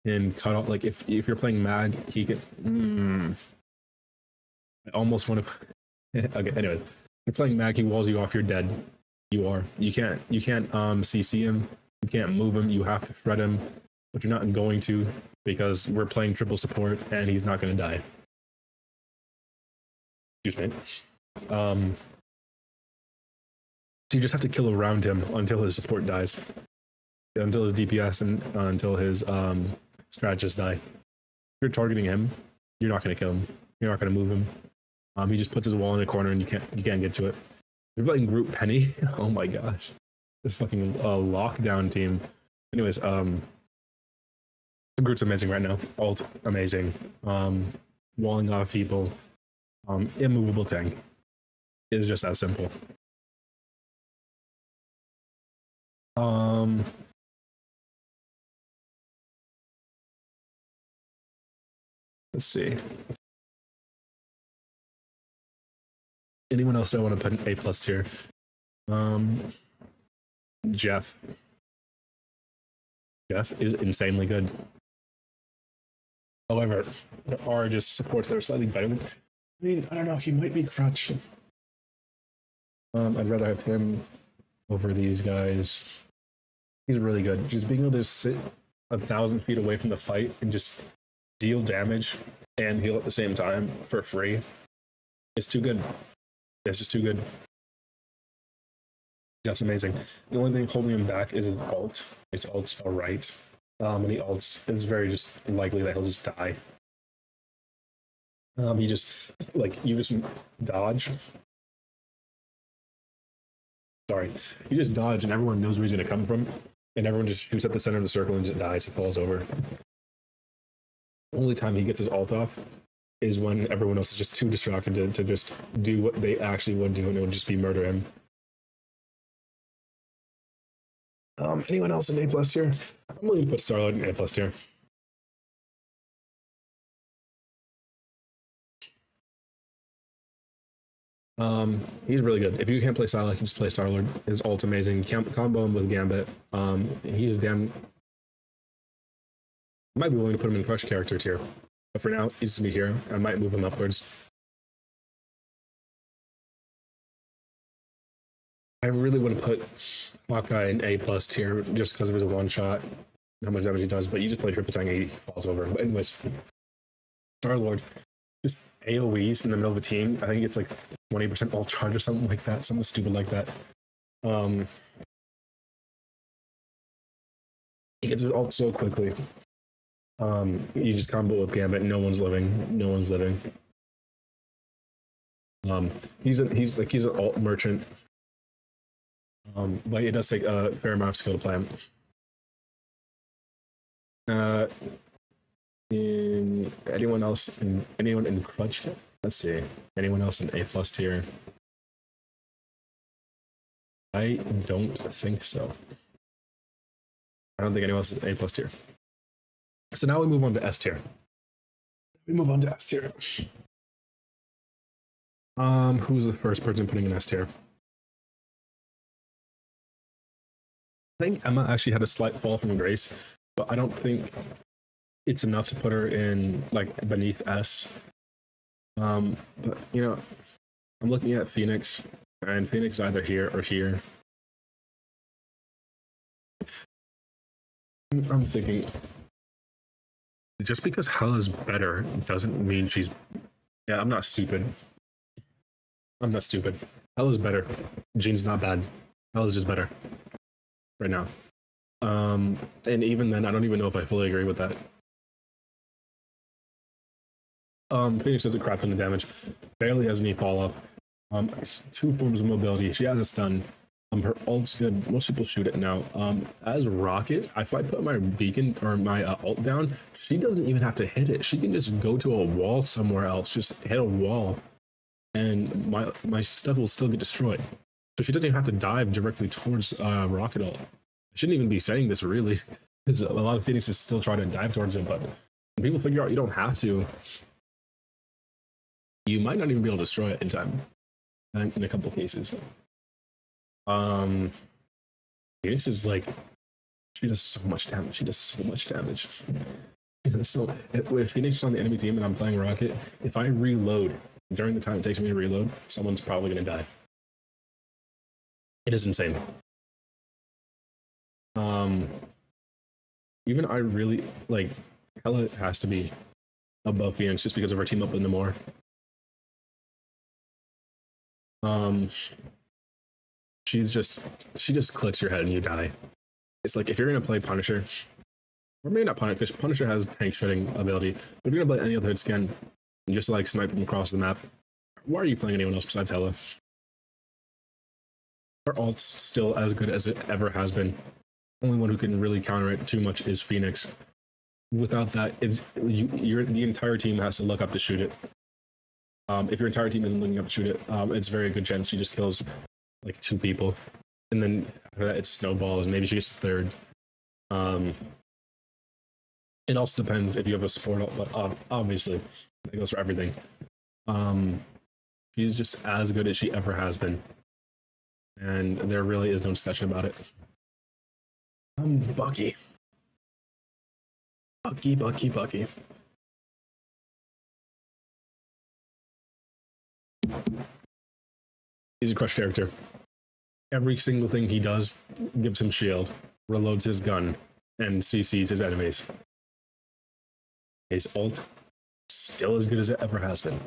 And cut off, like if you're playing Mag, he can. I almost want to. Okay, anyways, if you're playing Mag, he walls you off. You're dead. You can't CC him. You can't move him. You have to shred him, but you're not going to because we're playing triple support and he's not going to die. Excuse me. So you just have to kill around him until his support dies, until his DPS and until his strategists die. If you're targeting him, you're not going to kill him. You're not going to move him. He just puts his wall in the corner and you can't get to it. You're playing Group Penny. Oh my gosh, this fucking lockdown team. Anyways, Groot's amazing right now. Alt amazing. Walling off people. Immovable tank. It's just that simple. Let's see. Anyone else I want to put an A+ tier? Jeff. Jeff is insanely good. However, there are just supports that are slightly better than. I mean, I don't know. He might be Crutch. I'd rather have him over these guys. He's really good. Just being able to sit 1,000 feet away from the fight and just deal damage and heal at the same time for free. It's too good. It's just too good. That's amazing. The only thing holding him back is his ult. His ult's alright. When he ults, it's very just likely that he'll just die. He just, like, you just dodge. Sorry. You just dodge and everyone knows where he's going to come from. And everyone just shoots at the center of the circle and just dies. He falls over. The only time he gets his ult off is when everyone else is just too distracted to just do what they actually would do, and it would just be murder him. Anyone else in A+ tier? I'm willing to put Starlord in A+ tier. He's really good. If you can't play Syla, you can just play Starlord. His ult's amazing. Combo him with Gambit. He's damn. I might be willing to put him in Crush character tier, but for now, he's gonna be here. I might move him upwards. I really want to put Hawkeye in A+ tier just because of his one shot, how much damage he does. But you just play triple tank, he falls over. But anyways, Starlord, just AOE's in the middle of a team. I think it's like 20% ult charge or something like that, something stupid like that. He gets his ult so quickly. You just combo with Gambit, no one's living. No one's living. He's an ult merchant. But it does take a fair amount of skill to play him. Anyone in Crutch? Let's see. Anyone else in A+ tier? I don't think so. I don't think anyone else is A+ tier. So now we move on to S tier. Who's the first person putting in S tier? I think Emma actually had a slight fall from grace, but I don't think it's enough to put her in like beneath S. But you know, I'm looking at Phoenix, and Phoenix is either here or here. I'm thinking, just because Hela's better doesn't mean she's. Yeah, I'm not stupid. Hela's better. Jean's not bad. Hela's just better right now. And even then, I don't even know if I fully agree with that. Phoenix does a crap ton of damage. Barely has any fall off. 2 forms of mobility. She has a stun. Her ult's good. Most people shoot it now. As Rocket, if I put my beacon or my ult down, she doesn't even have to hit it. She can just go to a wall somewhere else. Just hit a wall, and my stuff will still get destroyed. So she doesn't even have to dive directly towards Rocket ult. I shouldn't even be saying this really, because a lot of Phoenixes still try to dive towards it, but when people figure out you don't have to, you might not even be able to destroy it in time. In a couple of cases. Phoenix is like, she does so much damage. If Phoenix is on the enemy team and I'm playing Rocket, if I reload during the time it takes me to reload, someone's probably gonna die. It is insane. Even I really like Hela has to be above Phoenix just because of her team up with Namor. she just clicks your head and you die. It's like if you're gonna play Punisher, or maybe not Punisher, because Punisher has tank shredding ability, but if you're gonna play any other hit scan and just like snipe them across the map, why are you playing anyone else besides Hela? Her alt's still as good as it ever has been. Only one who can really counter it too much is Phoenix. Without that, the entire team has to look up to shoot it. If your entire team isn't looking up to shoot it, it's a very good chance she just kills like 2 people, and then after that it snowballs. Maybe she gets third. It also depends if you have a support ult, but obviously it goes for everything. She's just as good as she ever has been, and there really is no discussion about it. Bucky. He's a crush character. Every single thing he does gives him shield, reloads his gun, and CCs his enemies. His ult still as good as it ever has been.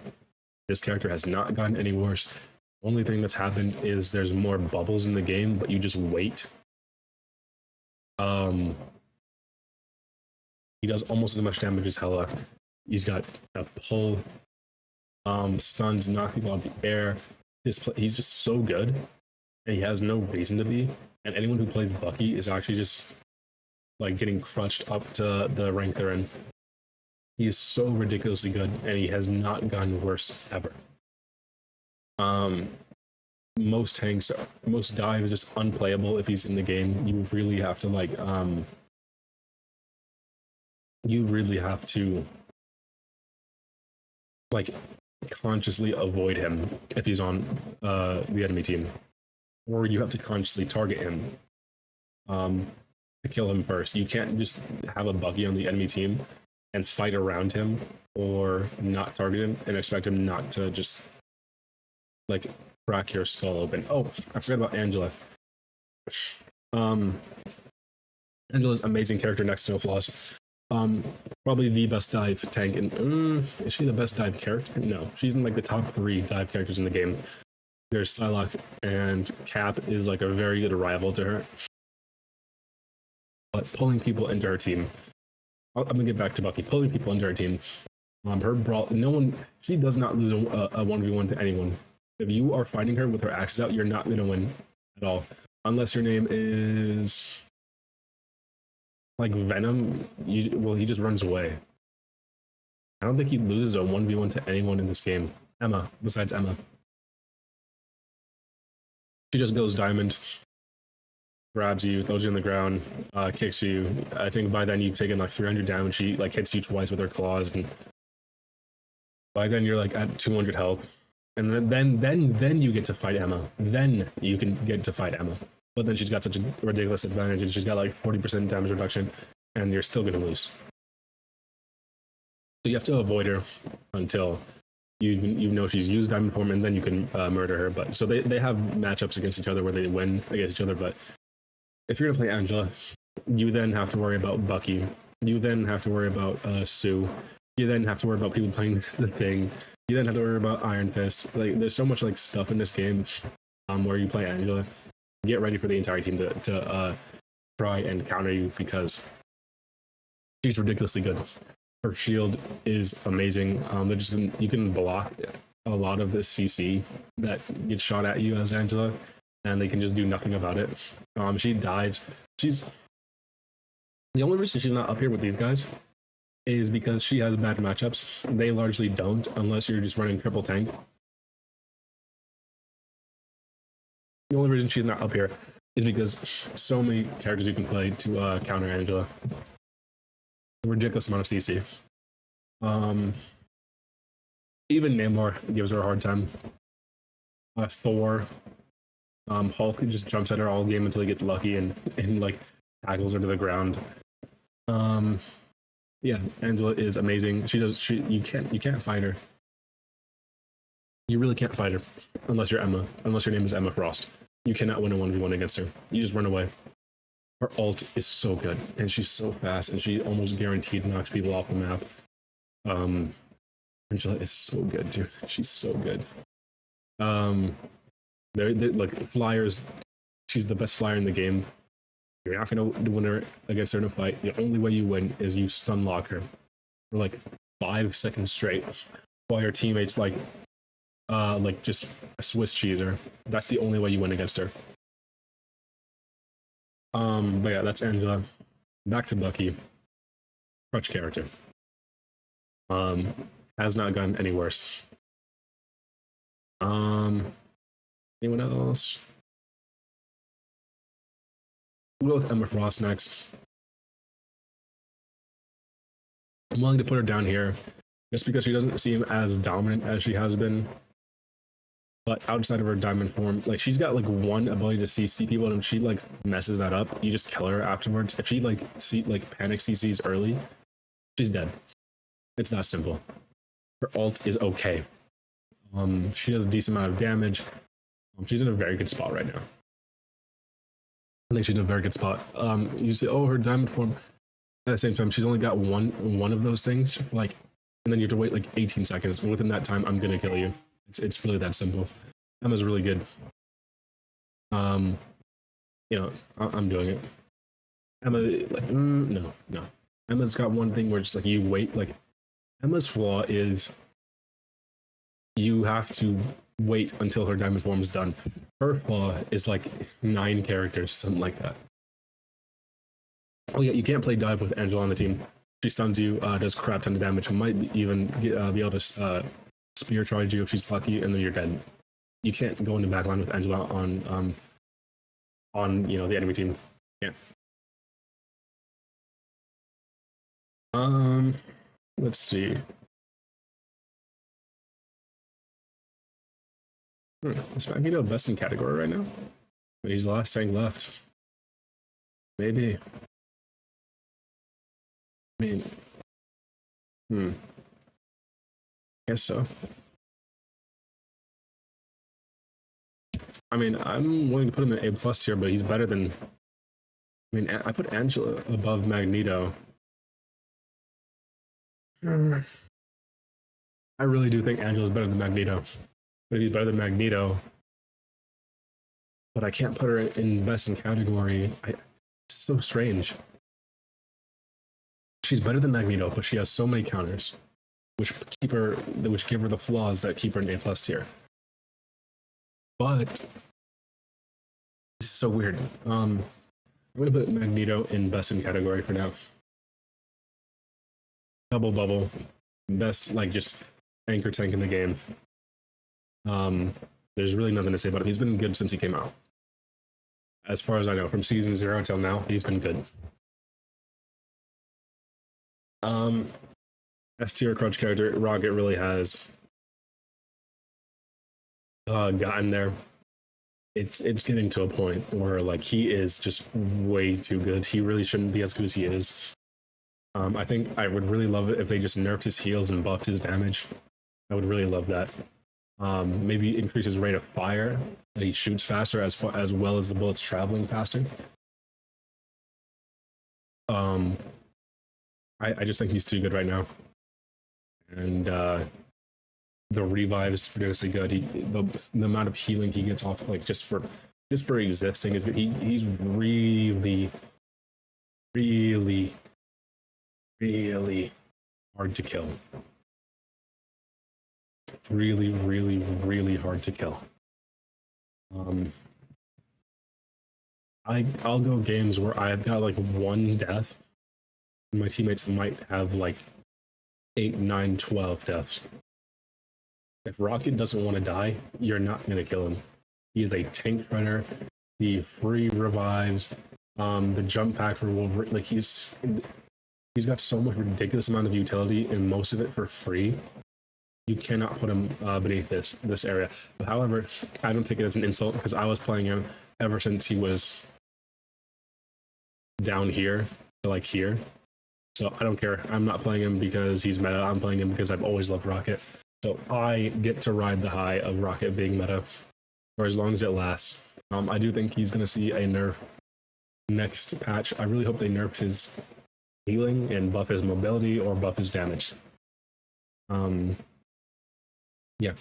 This character has not gotten any worse. Only thing that's happened is there's more bubbles in the game, but you just wait. He does almost as much damage as Hela. He's got a pull, stuns, knock people out of the air. He's just so good, and he has no reason to be. And anyone who plays Bucky is actually just like getting crushed up to the rank they're in. He is so ridiculously good, and he has not gotten worse ever. Most tanks, most dive is just unplayable if he's in the game. You really have to like, consciously avoid him if he's on the enemy team, or you have to consciously target him to kill him first. You can't just have a Bucky on the enemy team and fight around him or not target him and expect him not to just like crack your skull open. Oh, I forgot about Angela. Angela's amazing character next to No Flaws. Probably the best dive tank. And is she the best dive character? No, she's in like the top 3 dive characters in the game. There's Psylocke, and Cap is like a very good rival to her. But pulling people into her team, I'm gonna get back to Bucky. Pulling people into her team, her brawl. She does not lose a 1v1 to anyone. If you are fighting her with her axes out, you're not gonna win at all, unless your name is like Venom. He just runs away. I don't think he loses a 1v1 to anyone in this game. Emma, besides Emma. She just goes diamond, grabs you, throws you on the ground, kicks you. I think by then you've taken like 300 damage. She like hits you twice with her claws, and by then you're like at 200 health. And then you get to fight Emma. Then you can get to fight Emma. But then she's got such a ridiculous advantage, and she's got like 40% damage reduction, and you're still gonna lose. So you have to avoid her until you know she's used diamond form, and then you can murder her. But so they have matchups against each other where they win against each other. But if you're gonna play Angela, you then have to worry about Bucky. You then have to worry about Sue. You then have to worry about people playing the Thing. You then have to worry about Iron Fist. Like there's so much like stuff in this game where you play Angela. Get ready for the entire team to try and counter you, because she's ridiculously good. Her shield is amazing. You can block a lot of this CC that gets shot at you as Angela, and they can just do nothing about it. She dives. She's the only reason she's not up here with these guys is because she has bad matchups. They largely don't, unless you're just running triple tank. The only reason she's not up here is because so many characters you can play to counter Angela. A ridiculous amount of CC. Even Namor gives her a hard time. Thor, Hulk just jumps at her all game until he gets lucky and like tackles her to the ground. Yeah, Angela is amazing. You can't fight her. You really can't fight her unless you're Emma. Unless your name is Emma Frost. You cannot win a 1v1 against her. You just run away. Her ult is so good, and she's so fast, and she almost guaranteed knocks people off the map. Angela is so good, dude. She's so good. They're like flyers She's the best flyer in the game. You're not gonna win her against her in a fight. The only way you win is you stun lock her for like 5 seconds straight, while your teammates like just a Swiss cheese her. That's the only way you win against her. But yeah, that's Angela. Back to Bucky. Crutch character. Has not gotten any worse. Anyone else? We'll go with Emma Frost next. I'm willing to put her down here just because she doesn't seem as dominant as she has been. But outside of her diamond form, like she's got like one ability to CC people, and if she like messes that up, you just kill her afterwards. If she like panic CCs early, she's dead. It's that simple. Her ult is okay. She does a decent amount of damage. She's in a very good spot right now. I think she's in a very good spot. You see, oh, her diamond form. At the same time, she's only got one of those things, like, and then you have to wait like 18 seconds, and within that time, I'm gonna kill you. It's really that simple. Emma's really good. I'm doing it. Emma, like, no. Emma's got one thing where it's like you wait. Like, Emma's flaw is you have to wait until her diamond form is done. Her flaw is like 9 characters, something like that. Oh yeah, you can't play dive with Angela on the team. She stuns you, does crap ton of damage, might even be able to spear charge you if she's lucky, and then you're dead. You can't go into backline with Angela on the enemy team. Yeah. Let's see. Is Magneto best in category right now? He's the last tank left. Maybe. I mean, guess so. I mean, I'm willing to put him in A+ tier, but he's better than. I mean, I put Angela above Magneto. I really do think Angela's better than Magneto. But he's better than Magneto. But I can't put her in best in category. It's so strange. She's better than Magneto, but she has so many counters, which give her the flaws that keep her in A+ tier. But this is so weird. I'm gonna put Magneto in best in category for now. Double bubble, best like just anchor tank in the game. There's really nothing to say about him. He's been good since he came out. As far as I know, from season 0 till now, he's been good. S tier crutch character, Rocket really has gotten there. It's getting to a point where like he is just way too good. He really shouldn't be as good as he is. I think I would really love it if they just nerfed his heals and buffed his damage. I would really love that. Maybe increase his rate of fire, that he shoots faster as well as the bullets traveling faster. I just think he's too good right now, and the revive is ridiculously good. The amount of healing he gets off, like just for existing, is good. He's really hard to kill. Really hard to kill. I'll go games where I've got like 1 death. My teammates might have like 8, 9, 12 deaths. If Rocket doesn't want to die, you're not going to kill him. He is a tank runner. He free revives. The jump pack will like he's got so much ridiculous amount of utility, and most of it for free. You cannot put him beneath this area. But however, I don't take it as an insult because I was playing him ever since he was down here to like here. So I don't care. I'm not playing him because he's meta. I'm playing him because I've always loved Rocket. So I get to ride the high of Rocket being meta for as long as it lasts. I do think he's going to see a nerf next patch. I really hope they nerf his healing and buff his mobility or buff his damage. Yeah.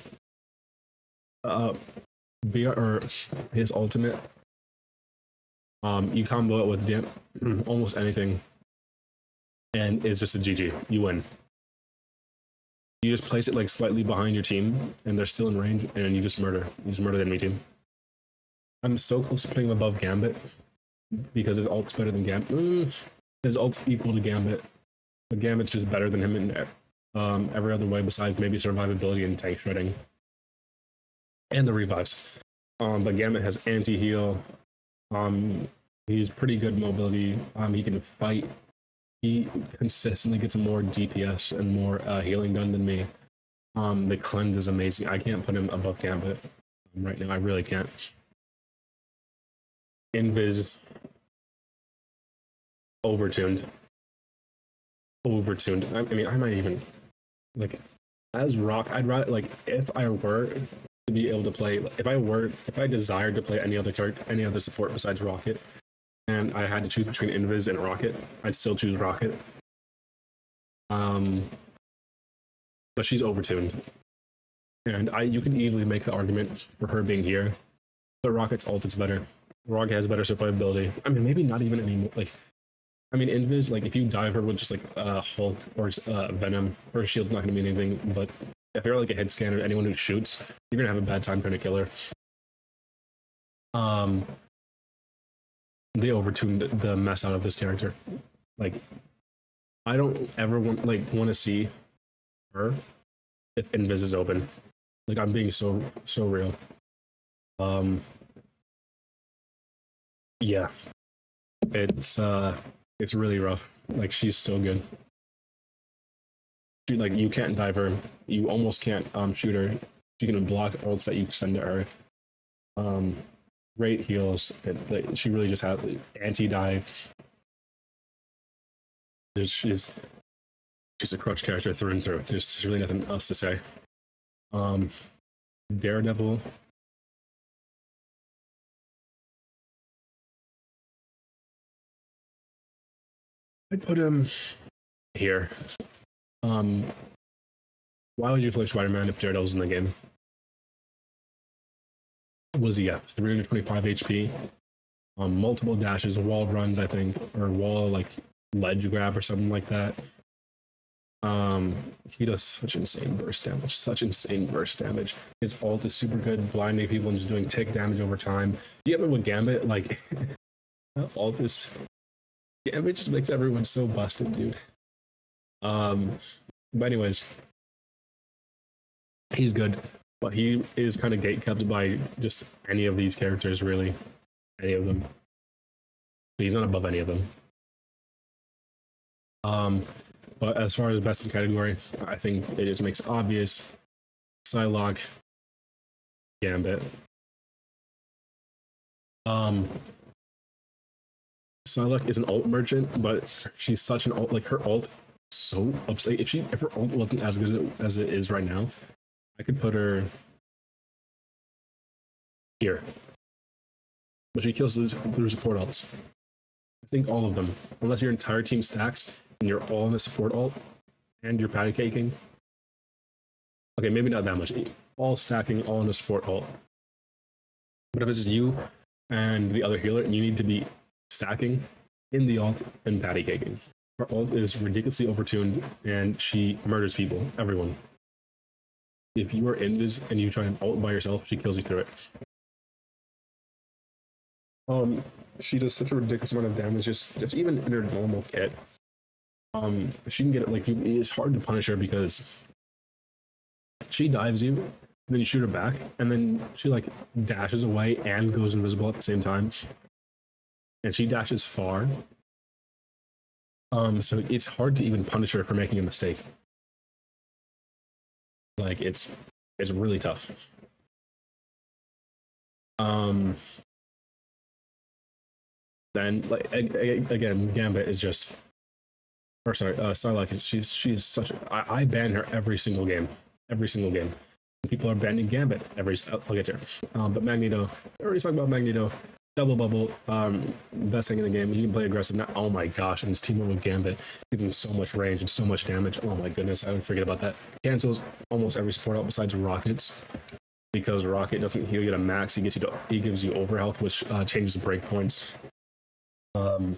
Or his ultimate You combo it with almost anything, and it's just a GG. You win. You just place it like slightly behind your team, and they're still in range, and you just murder. You just murder the enemy team. I'm so close to putting him above Gambit because his ult's better than Gambit. His ult's equal to Gambit, but Gambit's just better than him in every other way besides maybe survivability and tank shredding, and the revives. But Gambit has anti-heal. He's pretty good mobility. He can fight. He consistently gets more DPS and more healing done than me. The cleanse is amazing. I can't put him above Gambit right now. I really can't. Invis overtuned. I mean, I might even like as Rock. I'd rather like if I were to be able to play. If I desired to play any other support besides Rocket, and I had to choose between Invis and Rocket, I'd still choose Rocket. But she's overtuned, and you can easily make the argument for her being here. But Rocket's ult is better. Rocket has better survivability. I mean, maybe not even anymore. Like, I mean, Invis, like if you dive her with just like Hulk or Venom, her shield's not going to mean anything. But if you're like a head scanner, anyone who shoots, you're gonna have a bad time trying to kill her. They overtuned the mess out of this character. Like, I don't ever want to see her if Invis is open. Like, I'm being so real. Yeah, it's really rough. Like, she's so good. Like, you can't dive her. You almost can't shoot her. She can block ults that you send to her. Great heals. She really just has anti-dive. She's a crutch character through and through. There's really nothing else to say. Daredevil. I'd put him here. Why would you play Spider-Man if Daredevil's in the game? Was he at 325 HP? Multiple dashes, wall runs, I think, or wall like ledge grab or something like that. He does such insane burst damage. His ult is super good, blinding people and just doing tick damage over time. You get it with Gambit, like ult is Gambit just makes everyone so busted, dude. But anyways, he's good, but he is kind of gatekept by just any of these characters, really. Any of them. He's not above any of them. But as far as best in category, I think it just makes obvious. Psylocke, Gambit. Psylocke is an ult merchant, but she's such an ult. Like, her ult so upset. If her ult wasn't as good as it is right now, I could put her here. But she kills through support ults. I think all of them, unless your entire team stacks and you're all in a support ult and you're patty caking. Okay, maybe not that much. All stacking, all in a support ult. But if it's just you and the other healer, and you need to be stacking in the ult and patty caking. Her ult is ridiculously overtuned, and she murders people, everyone. If you are in this and you try and ult by yourself, she kills you through it. She does such a ridiculous amount of damage, just even in her normal kit. She can get it, like, it's hard to punish her because she dives you, and then you shoot her back, and then she, like, dashes away and goes invisible at the same time. And she dashes far. So it's hard to even punish her for making a mistake. Like, it's really tough. Then, like, again, Gambit is just, or sorry, Psylocke, she's such. I ban her every single game. People are banning Gambit I'll get there. But Magneto, I already talked about Magneto. Double bubble, best thing in the game. You can play aggressive. Now, oh my gosh, and his team with Gambit, giving so much range and so much damage. Oh my goodness, I would forget about that. Cancels almost every support out besides Rockets, because Rocket doesn't heal you to max. He gives you overhealth, which changes breakpoints. Um,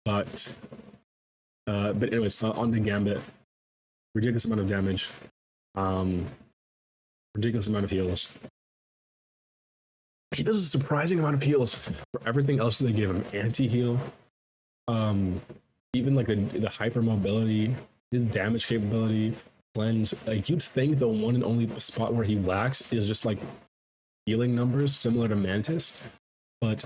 but anyways, on the Gambit, ridiculous amount of damage, um, ridiculous amount of heals. He does a surprising amount of heals for everything else that they give him. Anti-heal, um, even like the hyper mobility, his damage capability, cleanse. Like you'd think the one and only spot where he lacks is just like healing numbers, similar to Mantis, but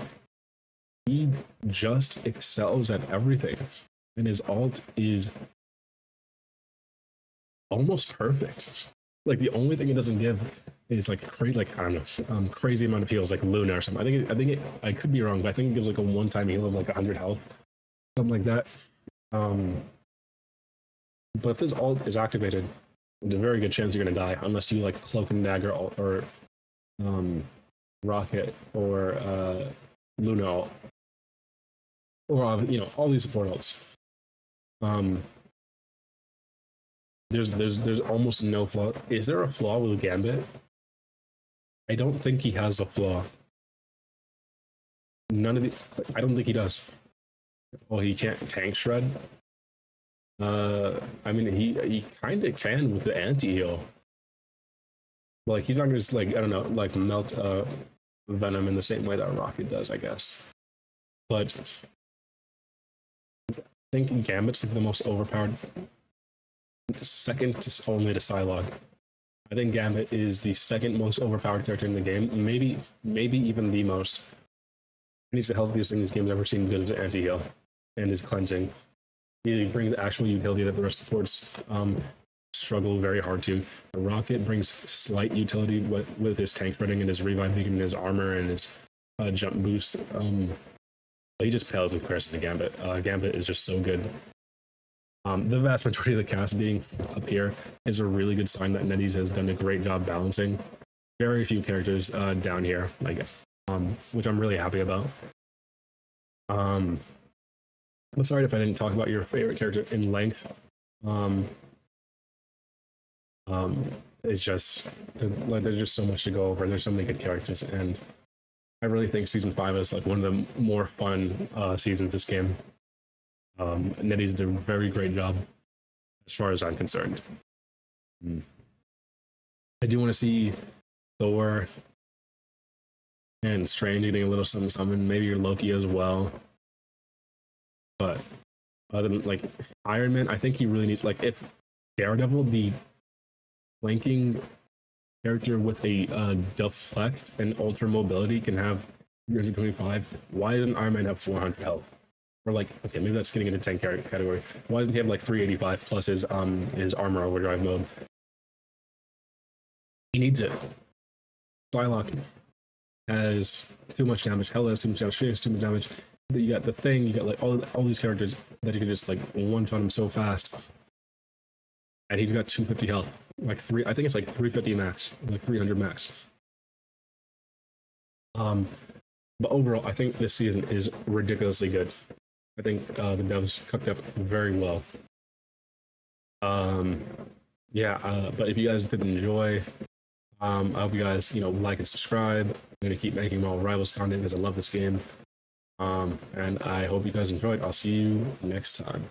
he just excels at everything, and his alt is almost perfect. Like the only thing it doesn't give is like crazy, like I don't know, crazy amount of heals, like Luna or something. I could be wrong, but I think it gives like a one-time heal of like 100 health, something like that. But if this alt is activated, there's a very good chance you're gonna die unless you like Cloak and Dagger or Rocket or Luna alt, or all these support alts. There's almost no flaw. Is there a flaw with Gambit? I don't think he has a flaw. None of these. I don't think he does. Well, he can't tank shred. I mean, he kind of can with the anti-heal. Like he's not gonna just like I don't know, like melt venom in the same way that Rocket does, I guess. But I think Gambit's like the most overpowered, second to only to Psylocke. I think Gambit is the second most overpowered character in the game, maybe even the most. And he's the healthiest thing this game's ever seen because of his anti-heal and his cleansing. He brings actual utility that the rest of the supports struggle very hard to. The Rocket brings slight utility with his tank shredding and his revive beacon and his armor and his jump boost. He just pales in comparison to Gambit. Gambit is just so good. The vast majority of the cast being up here is a really good sign that NetEase has done a great job balancing. Very few characters down here, which I'm really happy about. I'm sorry if I didn't talk about your favorite character in length. It's just there's just so much to go over. There's so many good characters, and I really think season 5 is like one of the more fun seasons this game. NetEase did a very great job as far as I'm concerned. I do want to see Thor and Strange getting a little something, maybe your Loki as well. But other than like Iron Man, I think he really needs like if Daredevil, the flanking character with a deflect and ultra mobility, can have 325, why doesn't Iron Man have 400 health? Or like, okay, maybe that's getting into 10 category. Why doesn't he have like 385 plus his armor overdrive mode? He needs it. Psylocke has too much damage. Hell has too much damage. Phoenix too much damage. You got the Thing. You got like all these characters that you can just like one-shot him so fast. And he's got 250 health. Like I think it's like 350 max, like 300 max. But overall, I think this season is ridiculously good. I think the devs cooked up very well. But if you guys did enjoy, I hope you guys, like and subscribe. I'm going to keep making more Rivals content because I love this game. And I hope you guys enjoyed. I'll see you next time.